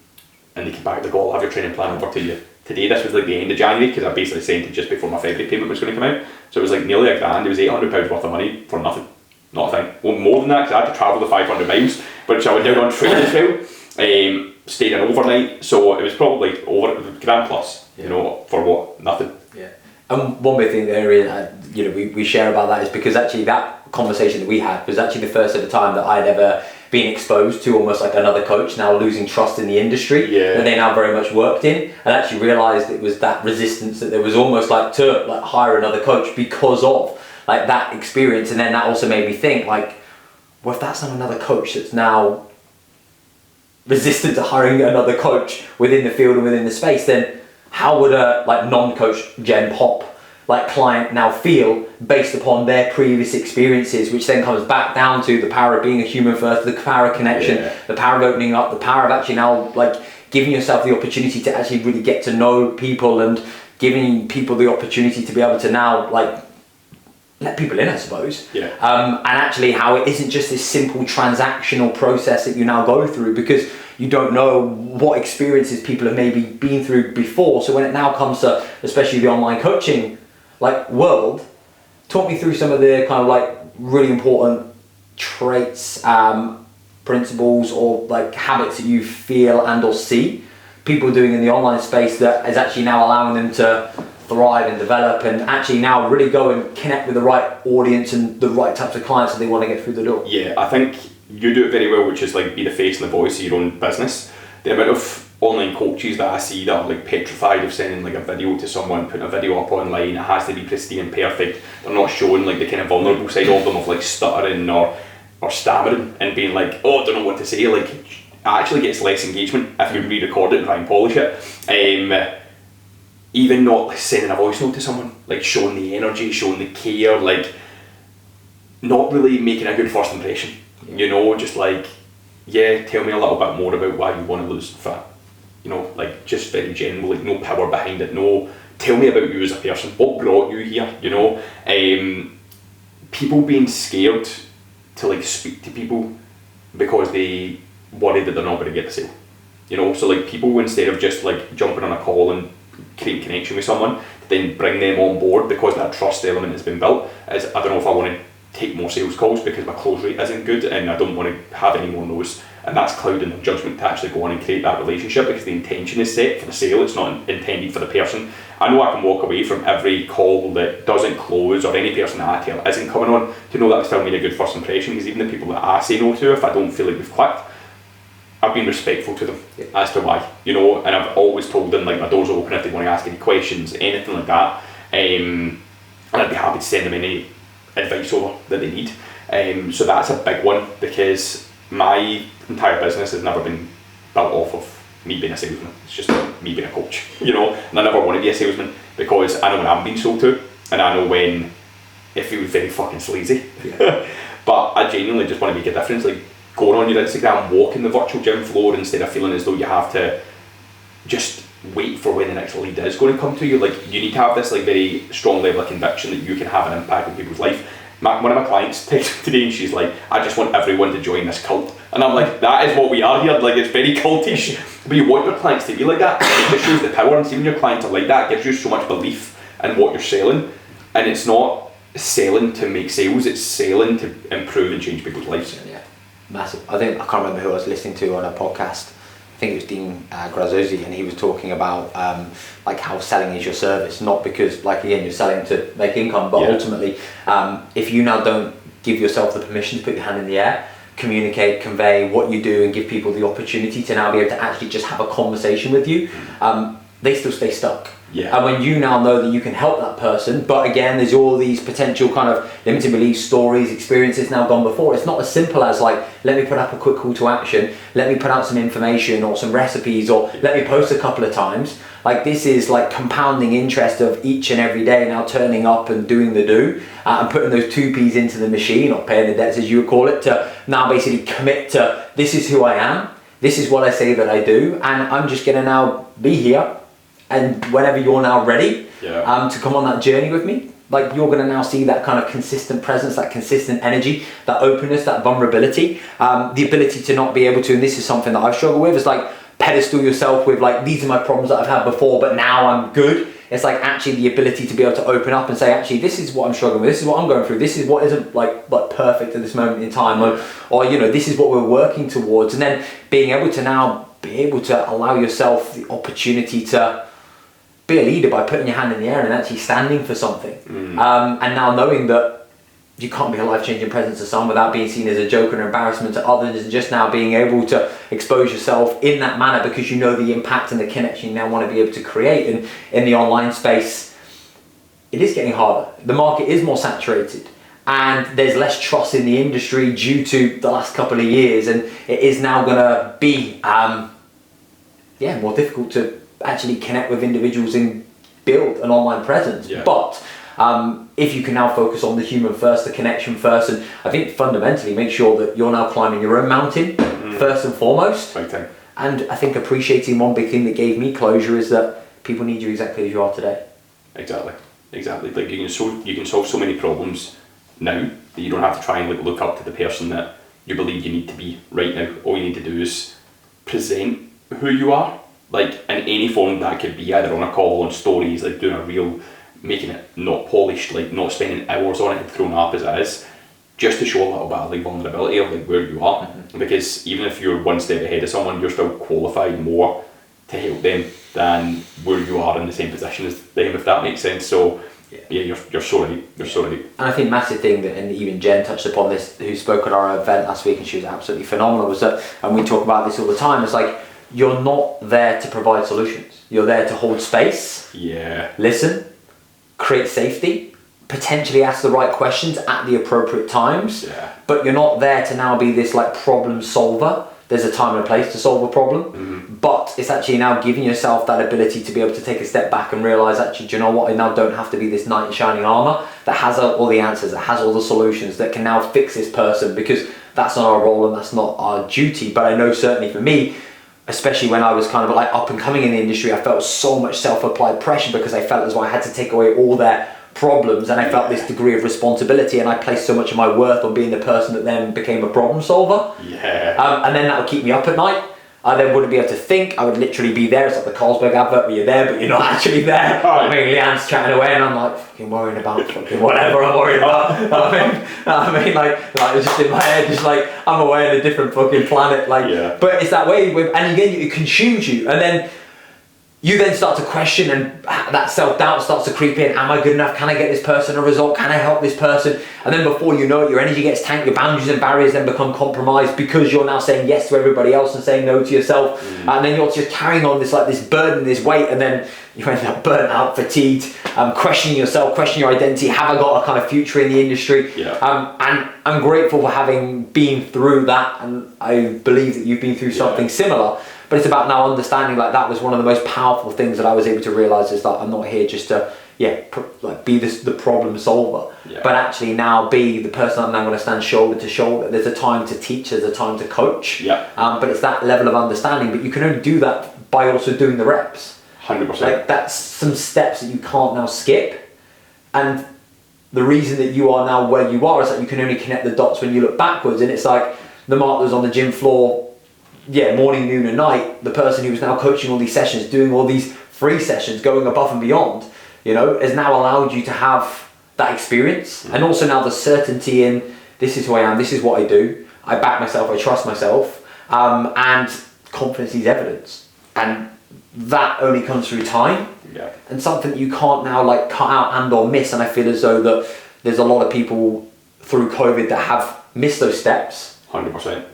they came back, like, oh, I'll have your training plan over to you today. This was like the end of January, because I basically sent it just before my February payment was going to come out. So it was like nearly £1,000. It was £800 worth of money for nothing. Not a thing. Well, more than that, because I had to travel the 500 miles, which I went down on train as well. Stayed in overnight, so it was probably over £1,000 plus, you know, for what? Nothing. Yeah. And one big thing there is, you know, we share about that is because actually that conversation that we had was actually the first ever time that I'd ever been exposed to almost like another coach now losing trust in the industry that they now very much worked in, and actually realised it was that resistance that there was almost like to like hire another coach because of like that experience. And then that also made me think, like, well, if that's not another coach that's now resistant to hiring another coach within the field and within the space, then how would a like non-coach Gen Pop like client now feel based upon their previous experiences, which then comes back down to the power of being a human first, the power of connection, the power of opening up, the power of actually now like giving yourself the opportunity to actually really get to know people, and giving people the opportunity to be able to now like let people in, I suppose. And actually how it isn't just this simple transactional process that you now go through, because you don't know what experiences people have maybe been through before. So when it now comes to especially the online coaching like world, talk me through some of the kind of like really important traits, principles, or like habits that you feel and or see people doing in the online space that is actually now allowing them to thrive and develop, and actually now really go and connect with the right audience and the right types of clients that they want to get through the door. Yeah, I think you do it very well, which is like be the face and the voice of your own business. The amount of online coaches that I see that are like petrified of sending like a video to someone, putting a video up online, it has to be pristine and perfect. They're not showing like the kind of vulnerable side of them, of like stuttering or stammering and being like, oh, I don't know what to say. Like, it actually gets less engagement if you re-record it and try and polish it. Even not like sending a voice note to someone, like showing the energy, showing the care, like not really making a good first impression. You know, just like, yeah, tell me a little bit more about why you want to lose fat. You know, like just very general, like no power behind it, no, tell me about you as a person, what brought you here, you know. People being scared to like speak to people because they worry that they're not going to get the sale. You know, so like people, instead of just like jumping on a call and creating connection with someone, then bring them on board because that trust element has been built, is I don't know if I want to take more sales calls because my close rate isn't good and I don't want to have any more no's, and that's clouding their judgment to actually go on and create that relationship because the intention is set for the sale, it's not intended for the person. I know I can walk away from every call that doesn't close or any person that I tell isn't coming on to know that I've still made a good first impression, because even the people that I say no to, if I don't feel like we've clicked, I've been respectful to them as to why, you know, and I've always told them like my doors are open if they want to ask any questions, anything like that, and I'd be happy to send them any advice over that they need. So that's a big one, because my entire business has never been built off of me being a salesman. It's just me being a coach, you know, and I never want to be a salesman because I know when I'm being sold to and I know when it feels very fucking sleazy. But I genuinely just want to make a difference, like going on your Instagram, walking the virtual gym floor instead of feeling as though you have to just wait for when the next lead is going to come to you. Like, you need to have this like very strong level of conviction that you can have an impact on people's life. One of my clients texted today and she's like, I just want everyone to join this cult. And I'm like, that is what we are here, like it's very cultish. But you want your clients to be like that. It shows the power, and seeing your clients are like that gives you so much belief in what you're selling. And it's not selling to make sales, it's selling to improve and change people's lives. Yeah, massive. I think, I can't remember who I was listening to on a podcast. I think it was Dean Graziosi, and he was talking about like how selling is your service, not because, like, again, you're selling to make income, but ultimately, if you now don't give yourself the permission to put your hand in the air, communicate, convey what you do, and give people the opportunity to now be able to actually just have a conversation with you, they still stay stuck. And when you now know that you can help that person, but again, there's all these potential kind of limiting beliefs, stories, experiences now gone before. It's not as simple as like, let me put up a quick call to action, let me put out some information or some recipes, or let me post a couple of times. Like, this is like compounding interest of each and every day now turning up and doing the do, and putting those 2 P's into the machine, or paying the debts as you would call it, to now basically commit to, this is who I am, this is what I say that I do, and I'm just gonna now be here. And whenever you're now ready to come on that journey with me, like, you're going to now see that kind of consistent presence, that consistent energy, that openness, that vulnerability, the ability to not be able to, and this is something that I've struggled with, is like pedestal yourself with like, these are my problems that I've had before, but now I'm good. It's like actually the ability to be able to open up and say, actually, this is what I'm struggling with, this is what I'm going through, this is what isn't like perfect at this moment in time, or you know, this is what we're working towards. And then being able to now be able to allow yourself the opportunity to be a leader by putting your hand in the air and actually standing for something. And now knowing that you can't be a life-changing presence to some without being seen as a joke or an embarrassment to others, and just now being able to expose yourself in that manner because you know the impact and the connection you now want to be able to create. And in the online space, it is getting harder. The market is more saturated, and there's less trust in the industry due to the last couple of years, and it is now going to be more difficult to actually connect with individuals and build an online presence. But if you can now focus on the human first, the connection first, and I think fundamentally make sure that you're now climbing your own mountain first and foremost. Okay. And I think appreciating one big thing that gave me closure is that people need you exactly as you are today. Exactly. Like, you can solve so many problems now that you don't have to try and like look up to the person that you believe you need to be right now. All you need to do is present who you are, like in any form that could be, either on a call, on stories, like doing a reel, making it not polished, like not spending hours on it and throwing it up as it is, just to show a little bit of like vulnerability of like where you are. Because even if you're one step ahead of someone, you're still qualified more to help them than where you are in the same position as them, if that makes sense. So you're so right. You're so right. And I think massive thing that, and even Jen touched upon this, who spoke at our event last week, and she was absolutely phenomenal, was that, and we talk about this all the time, it's like, you're not there to provide solutions. You're there to hold space, listen, create safety, potentially ask the right questions at the appropriate times, but you're not there to now be this like problem solver. There's a time and a place to solve a problem, but it's actually now giving yourself that ability to be able to take a step back and realize, actually, do you know what? I now don't have to be this knight in shining armor that has all the answers, that has all the solutions, that can now fix this person, because that's not our role and that's not our duty. But I know certainly for me, especially when I was kind of like up and coming in the industry, I felt so much self-applied pressure because I felt as though I had to take away all their problems, and I felt this degree of responsibility, and I placed so much of my worth on being the person that then became a problem solver. And then that would keep me up at night. I then wouldn't be able to think. I would literally be there. It's like the Carlsberg advert where you're there but you're not actually there. I mean, Leanne's chatting away and I'm like fucking worrying about fucking whatever I'm worried about. I mean like it's just in my head, just like I'm away on a different fucking planet. But it's that way and again it consumes you, and then you then start to question, and that self-doubt starts to creep in. Am I good enough? Can I get this person a result? Can I help this person? And then before you know it, your energy gets tanked, your boundaries and barriers then become compromised because you're now saying yes to everybody else and saying no to yourself. And then you're just carrying on this burden, this weight, and then you end up burnt out, fatigued, questioning yourself, questioning your identity. Have I got a kind of future in the industry? And I'm grateful for having been through that, and I believe that you've been through something similar. But it's about now understanding like that was one of the most powerful things that I was able to realize, is that I'm not here just to be the problem solver, but actually now be the person I'm now going to stand shoulder to shoulder. There's a time to teach, there's a time to coach, but it's that level of understanding. But you can only do that by also doing the reps. 100%. Like that's some steps that you can't now skip, and the reason that you are now where you are is that you can only connect the dots when you look backwards. And it's like the Mark that was on the gym floor, morning, noon and night, the person who was now coaching all these sessions, doing all these free sessions, going above and beyond, has now allowed you to have that experience. And also now the certainty in, this is who I am, this is what I do, I back myself, I trust myself, and confidence is evidence. And that only comes through time, and something that you can't now like cut out and or miss. And I feel as though that there's a lot of people through COVID that have missed those steps. 100%.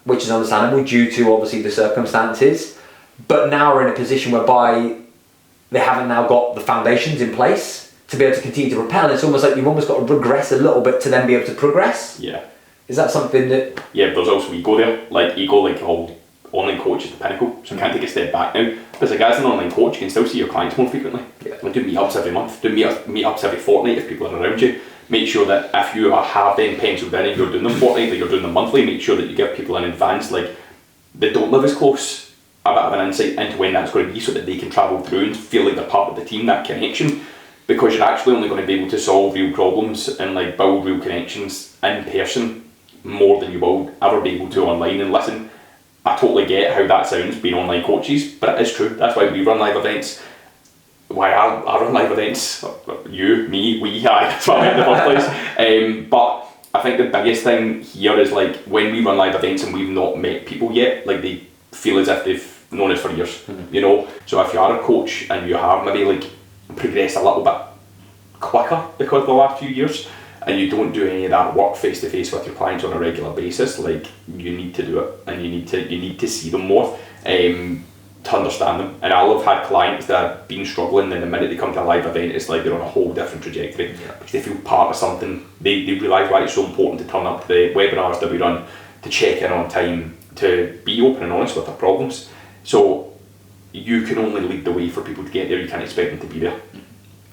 Which is understandable due to obviously the circumstances, but now we're in a position whereby they haven't now got the foundations in place to be able to continue to propel. And it's almost like you've almost got to regress a little bit to then be able to progress. Is that something that... there's also ego there. Like all online coach is the pinnacle, so you can't take a step back now. Because as an online coach, you can still see your clients more frequently. Do meetups every month, do meetups every fortnight if people are around you. Make sure that if you have them penciled in and you're doing them fortnightly, you're doing them monthly, make sure that you give people in advance, like, they don't live as close, a bit of an insight into when that's going to be, so that they can travel through and feel like they're part of the team, that connection. Because you're actually only going to be able to solve real problems and like build real connections in person more than you will ever be able to online. And listen, I totally get how that sounds, being online coaches, but it is true. That's why we run live events. Why I run live events, you, me, that's why I'm in the first place. But I think the biggest thing here is like when we run live events and we've not met people yet, like they feel as if they've known us for years, So if you are a coach and you have maybe like progressed a little bit quicker because of the last few years, and you don't do any of that work face to face with your clients on a regular basis, like you need to do it, and you need to see them more. To understand them. And I'll have had clients that have been struggling, and the minute they come to a live event, it's like they're on a whole different trajectory because they feel part of something. They realise why it's so important to turn up to the webinars that we run, to check in on time, to be open and honest with their problems. So you can only lead the way for people to get there. You can't expect them to be there.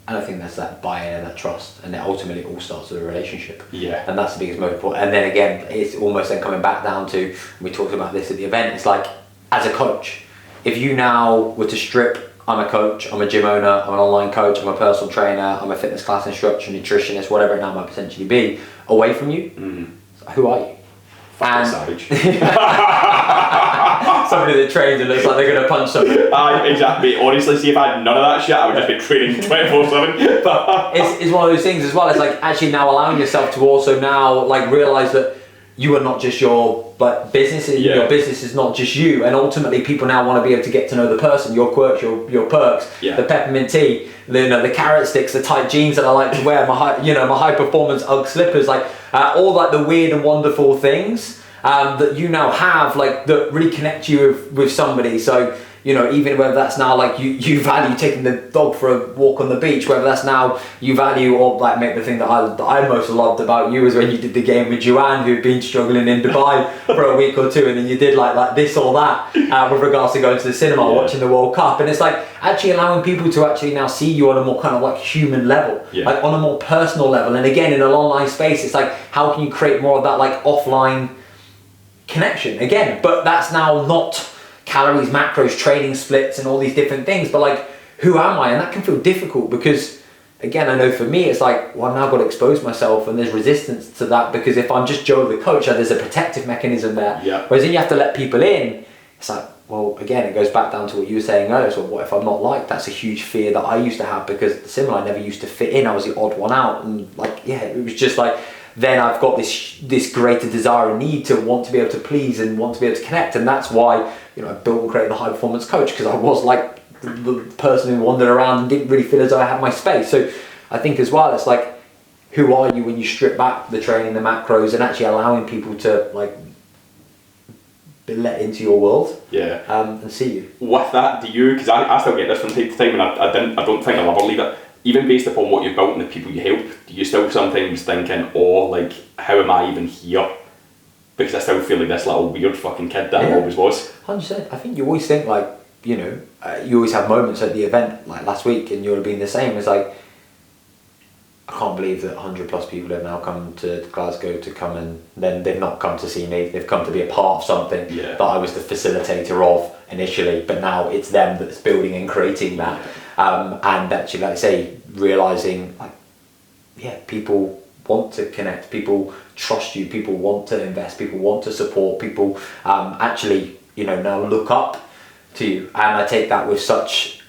And I think that's that buy-in and that trust, and it ultimately all starts with a relationship. And that's the biggest most important. And then again, it's almost then coming back down to, we talked about this at the event, it's like, as a coach, if you now were to strip, I'm a coach, I'm a gym owner, I'm an online coach, I'm a personal trainer, I'm a fitness class instructor, nutritionist, whatever it now might potentially be, away from you, who are you? Fucking savage. Somebody that trains and looks like they're going to punch somebody. Exactly. Honestly, see if I had none of that shit, I would just be training 24/7. It's one of those things as well. It's like actually now allowing yourself to also now like realise that you are not just your business. Your business is not just you, and ultimately people now want to be able to get to know the person, your quirks, your perks, the peppermint tea, the carrot sticks, the tight jeans that I like to wear, my high performance UGG slippers, like all like the weird and wonderful things. that you now have, like, that really connect you with somebody. So, you know, even whether that's now like you value taking the dog for a walk on the beach, whether that's now you value, or like, mate, the thing that I most loved about you was when you did the game with Joanne, who'd been struggling in Dubai for a week or two, and then you did like this or that with regards to going to the cinema, watching the World Cup. And it's like actually allowing people to actually now see you on a more kind of like human level, like on a more personal level. And again, in an online space, it's like, how can you create more of that like offline connection again? But that's now not calories, macros, training splits and all these different things, but like, who am I? And that can feel difficult because, again, I know for me it's like, well, I've now got to expose myself, and there's resistance to that, because if I'm just Joe the coach, there's a protective mechanism there. Whereas then you have to let people in. It's like, well, again, it goes back down to what you were saying earlier. So what if I'm not liked? That's a huge fear that I used to have, because similar, I never used to fit in. I was the odd one out, and like, it was just like, then I've got this greater desire and need to want to be able to please and want to be able to connect. And that's why, you know, I built and created the High Performance Coach, because I was like the person who wandered around and didn't really feel as though I had my space. So I think as well, it's like, who are you when you strip back the training, the macros, and actually allowing people to like be let into your world, and see you. With that, do you, because I still get this from time to time, and I don't think I'll ever leave it, even based upon what you've built and the people you help, do you still sometimes thinking, oh, like, how am I even here? Because I still feel like this little weird fucking kid that I always was. 100%. I think you always think like, you know, you always have moments at the event, like last week, and you'll have been the same. It's like, I can't believe that 100 plus people have now come to Glasgow to come, and then they've not come to see me, they've come to be a part of something that I was the facilitator of initially, but now it's them that's building and creating that. And actually, like I say, realising like, people want to connect, people trust you, people want to invest, people want to support, people actually, you know, now look up to you. And I take that with such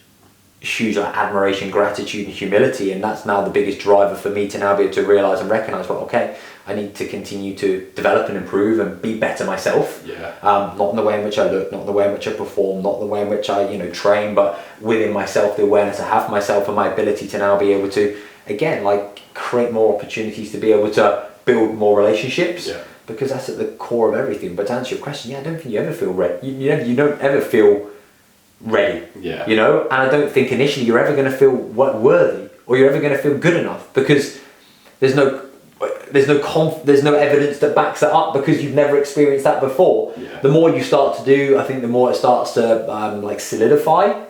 huge like admiration, gratitude and humility, and that's now the biggest driver for me to now be able to realise and recognise, well, okay, I need to continue to develop and improve and be better myself. Not in the way in which I look, not in the way in which I perform, not the way in which I, you know, train, but within myself, the awareness I have for myself and my ability to now be able to, again, like, create more opportunities to be able to build more relationships. Because that's at the core of everything. But to answer your question, I don't think you ever feel ready. You don't ever feel ready. You know, and I don't think initially you're ever going to feel worthy, or you're ever going to feel good enough, because there's no evidence that backs that up, because you've never experienced that before. The more you start to do, I think the more it starts to like solidify,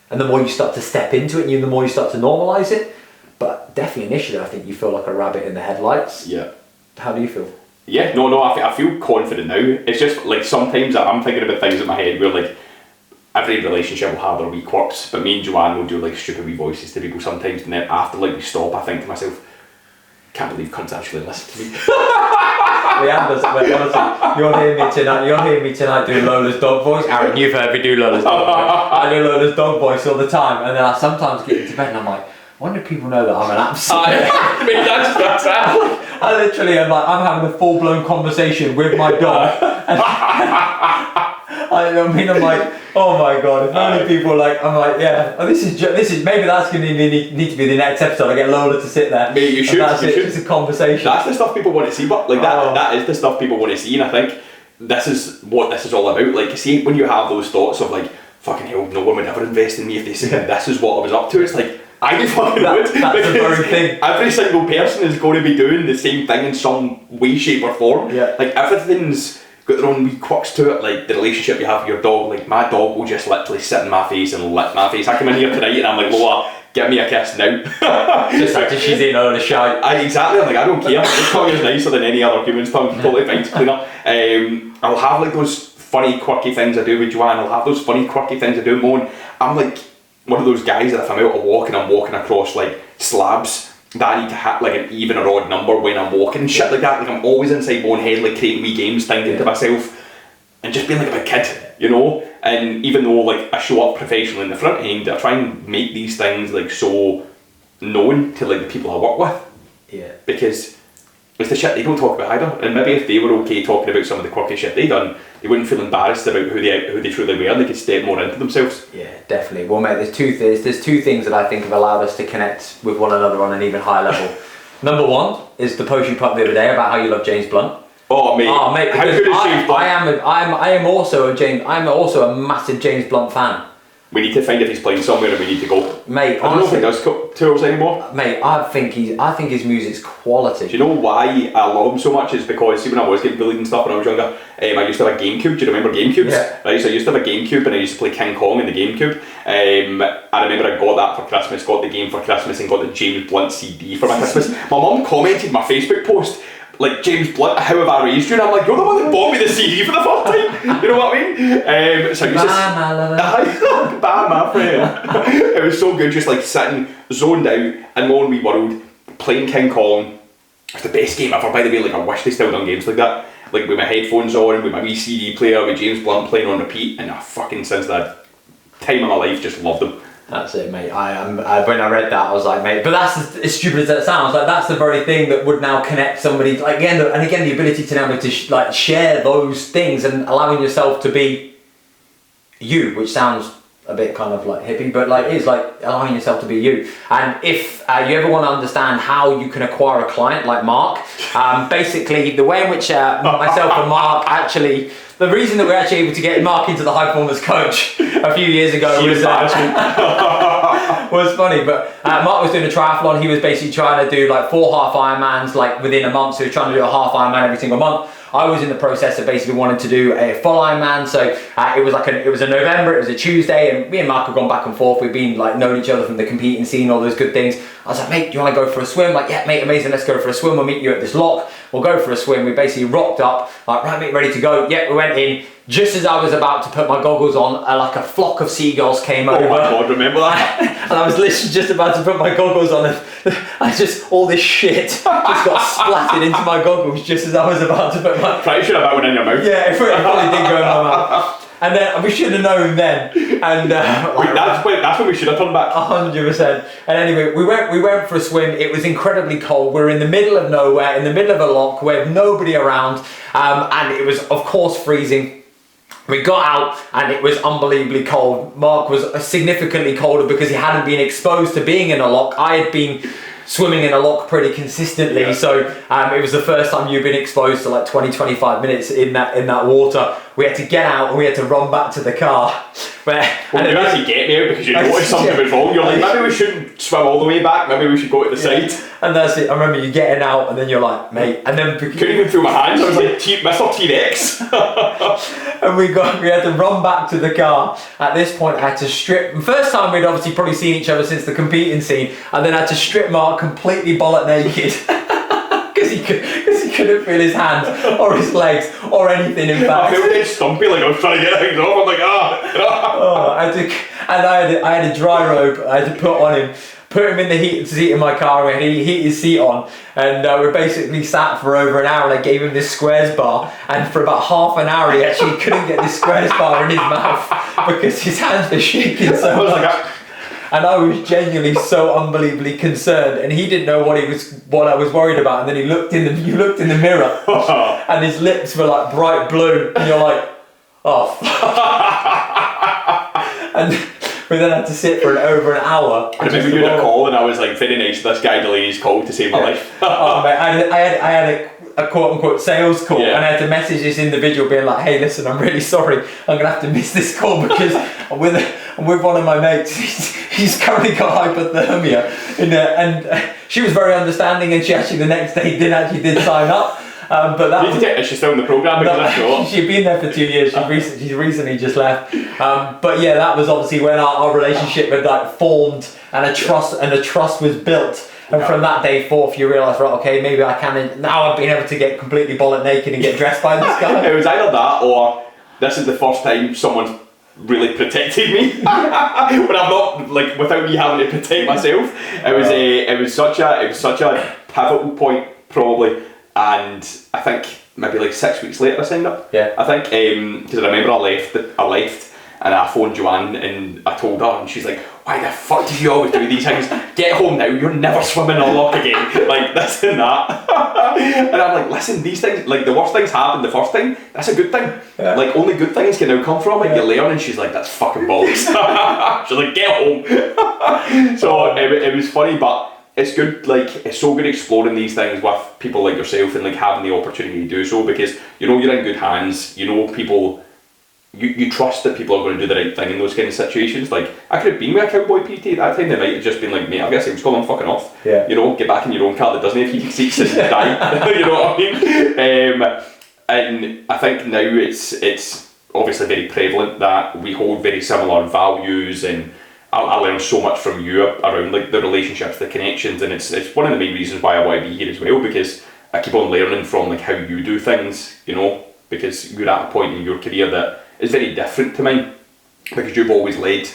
and the more you start to step into it, and the more you start to normalize it. But definitely initially, I think you feel like a rabbit in the headlights. How do you feel? I feel confident now. It's just like sometimes I'm thinking about things in my head where like every relationship will have their wee quirks, but me and Joanne will do like stupid wee voices to people sometimes, and then after like we stop, I think to myself, can't believe cunts actually listen to me. Honestly, you'll hear me tonight doing Lola's dog voice. Aaron, you've heard me do Lola's dog voice. I do Lola's dog voice all the time, and then I sometimes get into bed and I'm like, I wonder if people know that I'm an absolute. I literally am like, I'm having a full blown conversation with my dog. I'm like, oh my god, if only people like, I'm like, this is maybe that's going to need to be the next episode. I get Lola to sit there. Mate, you should. It's a conversation. That's the stuff people want to see, but like that is the stuff people want to see, and I think this is what this is all about. Like, see, when you have those thoughts of like, fucking hell, no one would ever invest in me if they said this is what I was up to, it's like, I fucking would. That's the very thing. Every single person is going to be doing the same thing in some way, shape or form. Like, everything's got their own wee quirks to it. Like, the relationship you have with your dog, like, my dog will just literally sit in my face and lick my face. I come in here tonight and I'm like, Lola, give me a kiss now. Just after she's eating on a shout. Exactly, I'm like, I don't care. This tongue is nicer than any other human's tongue, totally fine to clean up. I'll have like those funny, quirky things I do with Joanne. I'll have those funny, quirky things I do with Moan. I'm like one of those guys that if I'm out a walk and I'm walking across like slabs, that I need to hit like an even or odd number when I'm walking and shit like that. Like, I'm always inside my own head, like creating wee games, thinking to myself and just being like a big kid, you know. And even though like I show up professionally in the front end, I try and make these things like so known to like the people I work with. Because it's the shit they don't talk about either. And maybe if they were okay talking about some of the quirky shit they done, they wouldn't feel embarrassed about who they truly were, and they could step more into themselves. Yeah, definitely. Well, mate, there's two things that I think have allowed us to connect with one another on an even higher level. Number one is the post you put the other day about how you love James Blunt. Oh mate, Oh mate, how because good is James Blunt? I am also a massive James Blunt fan. We need to find if he's playing somewhere and we need to go. Mate, I don't know if he does tours anymore. Mate, I think his music's quality. Do you know why I love him so much? Is because, see, when I was getting bullied and stuff when I was younger, I used to have a GameCube. Do you remember GameCubes? Yeah. Right, so I used to have a GameCube and I used to play King Kong in the GameCube. I remember I got that for Christmas, got the game for Christmas and got the James Blunt CD for my Christmas. My mum commented my Facebook post, like, James Blunt, how have I raised you? And I'm like, you're the one that bought me the CD for the first time. You know what I mean? So I used to, my lover. Bye, my friend. It was so good, just like sitting zoned out in my own wee world, playing King Kong. It's the best game ever, by the way. Like, I wish they still done games like that. Like, with my headphones on, with my wee CD player, with James Blunt playing on repeat, and I fucking, since that time of my life, just loved them. That's it, mate. When I read that, I was like, mate. But that's as stupid as that sounds. Like, that's the very thing that would now connect somebody. Like, again, the ability to now to share those things and allowing yourself to be you, which sounds a bit kind of like hippie, but like it's like allowing yourself to be you. And if you ever want to understand how you can acquire a client like Mark, basically the way in which myself and Mark actually. The reason that we're actually able to get Mark into the High Performance Coach a few years ago was funny, but Mark was doing a triathlon. He was basically trying to do like 4 half Ironmans like within a month, so he was trying to do a half Ironman every single month. I was in the process of basically wanting to do a full Ironman, so it was a November, it was a Tuesday, and me and Mark have gone back and forth. We've been like knowing each other from the competing scene, all those good things. I was like, mate, do you want to go for a swim? Like, yeah, mate, amazing, let's go for a swim. We'll meet you at this lock. We'll go for a swim. We basically rocked up, like, right, mate, ready to go. Yeah, we went in. Just as I was about to put my goggles on, like a flock of seagulls came over. Oh my God, remember that? And I was literally just about to put my goggles on, and all this shit just got splattered into my goggles just as I was about to put my... Probably should have that one in your mouth. Yeah, it probably did go in my mouth. And then we should have known then. And that's when we should have turned back. 100%. And anyway, we went for a swim. It was incredibly cold. We were in the middle of nowhere, in the middle of a lock where nobody around, and it was of course freezing. We got out and it was unbelievably cold. Mark was significantly colder because he hadn't been exposed to being in a lock. I had been swimming in a lock pretty consistently, yeah. So it was the first time you've been exposed to like 20-25 minutes in that water. We had to get out and we had to run back to the car. You actually get me out because you noticed something was wrong. You're like, maybe we shouldn't swim all the way back, maybe we should go to the side. And that's it. I remember you getting out and then you're like, mate, and then couldn't even feel my hands. I was like, Mr. T-Rex. And we had to run back to the car. At this point, I had to strip. First time we'd obviously probably seen each other since the competing scene, and then I had to strip Mark completely bollock naked because he couldn't feel his hands or his legs or anything. In fact, I feel dead stumpy, like I was trying to get things off. I'm like, I had a dry rope. I had to put him in the heated seat in my car. We had his seat on, and we basically sat for over an hour. And I gave him this squares bar, and for about half an hour he actually couldn't get this squares bar in his mouth because his hands were shaking so much. And I was genuinely so unbelievably concerned, and he didn't know what I was worried about. And then you looked in the mirror, and his lips were like bright blue, and you're like, oh fuck. And we then had to sit for over an hour. I remember you had a call and I was like, very nice, this guy delayed his call to save my life. Oh mate, I had a quote unquote sales call, and I had to message this individual being like, hey listen, I'm really sorry, I'm gonna have to miss this call because I'm with one of my mates. He's currently got hypothermia, and she was very understanding, and she actually the next day did sign up. But that is she still in the programme? She'd been there for 2 years. She's recently just left. But yeah, that was obviously when our relationship had like formed, and a trust was built. And from that day forth, you realise, right, okay, maybe I can. Now I've been able to get completely bollock naked and get dressed by this guy. It was either that or this is the first time someone's really protected me when I'm not, like, without me having to protect myself. It was such a pivotal point probably, and I think maybe like 6 weeks later I signed up. Yeah. I think because I remember I left and I phoned Joanne and I told her, and she's like, why the fuck do you always do these things? Get home now, you're never swimming a lock again. Like this and that. And I'm like, listen, these things, like the worst things happen the first time, that's a good thing. Yeah. Like only good things can now come from it, you learn. And she's like, that's fucking bollocks. She's like, get home. So it was funny, but it's good, like, it's so good exploring these things with people like yourself and like having the opportunity to do so, because you know you're in good hands. You know people, you trust that people are going to do the right thing in those kind of situations. Like, I could have been with a cowboy PT at that time. They might have just been like, mate, I've got a sales call, I'm fucking off. Yeah. You know, get back in your own car that doesn't have heated seats and die. You know what I mean? And I think now it's obviously very prevalent that we hold very similar values, and I learn so much from you around like the relationships, the connections, and it's one of the main reasons why I want to be here as well, because I keep on learning from like how you do things, you know, because you're at a point in your career that is very different to mine, because you've always led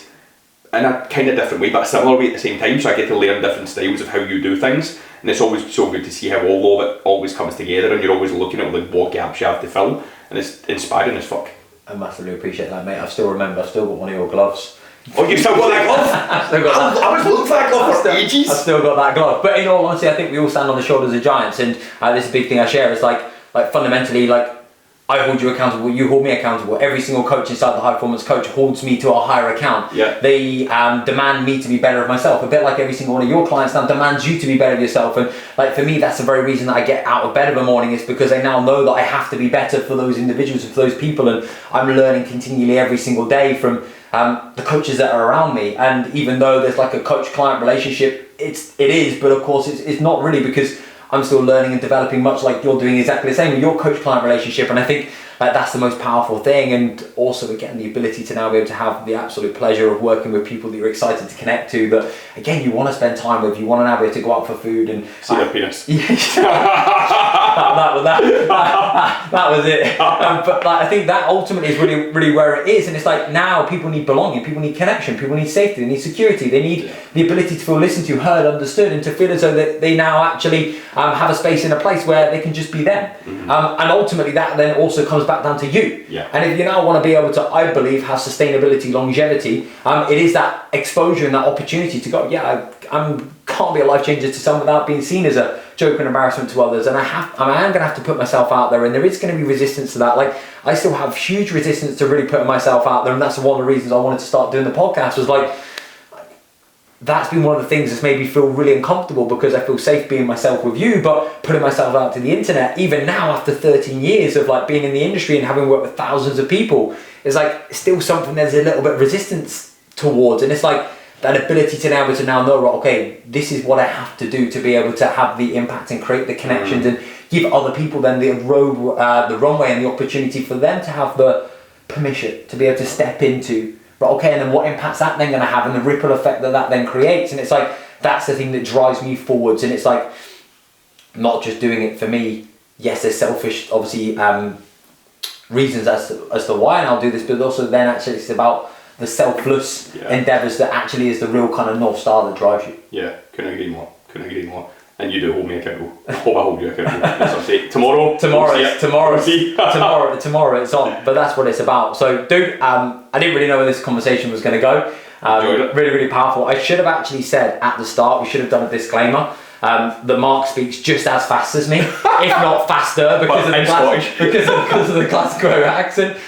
in a kind of different way but a similar way at the same time, so I get to learn different styles of how you do things, and it's always so good to see how all of it always comes together, and you're always looking at like what gaps you have to fill, and it's inspiring as fuck. I massively appreciate that, mate. I still remember, I've still got one of your gloves. Oh, you still got that glove? I've still got that. I was looking for that glove for ages. I've still got that glove. But in all honesty, I think we all stand on the shoulders of giants, and this is a big thing I share. It's like fundamentally, like, I hold you accountable, you hold me accountable. Every single coach inside the High Performance Coach holds me to a higher account. Yeah. They demand me to be better of myself. A bit like every single one of your clients now demands you to be better of yourself. And like for me, that's the very reason that I get out of bed of a morning, is because I now know that I have to be better for those individuals and for those people. And I'm learning continually every single day from the coaches that are around me. And even though there's like a coach-client relationship, it is, but of course it's not really, because I'm still learning and developing, much like you're doing exactly the same with your coach-client relationship. And I think that's the most powerful thing. And also, again, the ability to now be able to have the absolute pleasure of working with people that you're excited to connect to, that, again, you want to spend time with, you want to now be able to go out for food and... See their penis. that was it. But like, I think that ultimately is really, really where it is. And it's like, now people need belonging, people need connection, people need safety, they need security, they need the ability to feel listened to, heard, understood, and to feel as though that they now actually have a space in a place where they can just be them. Mm-hmm. And ultimately that then also comes back down to you. Yeah. And if you now want to be able to, I believe, have sustainability, longevity, it is that exposure and that opportunity to go, I can't be a life changer to someone without being seen as a joke and embarrassment to others, and I am going to have to put myself out there, and there is going to be resistance to that. Like, I still have huge resistance to really putting myself out there, and that's one of the reasons I wanted to start doing the podcast, was like, that's been one of the things that's made me feel really uncomfortable, because I feel safe being myself with you, but putting myself out to the internet, even now after 13 years of like being in the industry and having worked with thousands of people, is like still something there's a little bit of resistance towards. And it's like that ability to now be able to now know, right, okay, this is what I have to do to be able to have the impact and create the connections and give other people then the runway and the opportunity for them to have the permission to be able to step into, right, okay, and then what impact's that then going to have, and the ripple effect that then creates. And it's like, that's the thing that drives me forwards. And it's like, not just doing it for me. Yes, there's selfish, obviously, reasons as to why, and I'll do this, but also then actually it's about the selfless endeavours that actually is the real kind of North Star that drives you. Yeah, couldn't agree more. And you do hold me accountable. I hope I hold you accountable. That's what I'm saying. Tomorrow it's on. But that's what it's about. So, dude, I didn't really know where this conversation was going to go. Really, really powerful. I should have actually said at the start, we should have done a disclaimer. That Mark speaks just as fast as me, if not faster, because of the Glasgow accent.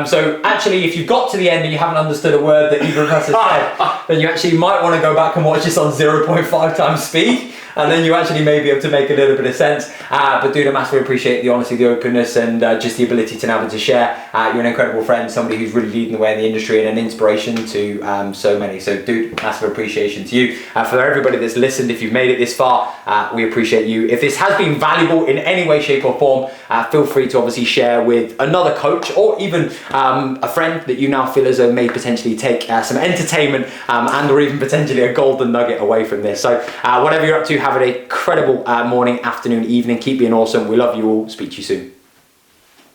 So actually, if you've got to the end and you haven't understood a word that either of us has said, then you actually might want to go back and watch this on 0.5 times speed, and then you actually may be able to make a little bit of sense. But dude, I massively appreciate the honesty, the openness, and just the ability to now be able to share. You're an incredible friend, somebody who's really leading the way in the industry and an inspiration to so many. So dude, massive appreciation to you. For everybody that's listened, if you've made it this far, we appreciate you. If this has been valuable in any way, shape or form, feel free to obviously share with another coach, or even a friend that you now feel as though may potentially take some entertainment and or even potentially a golden nugget away from this. So whatever you're up to, have an incredible morning, afternoon, evening. Keep being awesome. We love you all. Speak to you soon.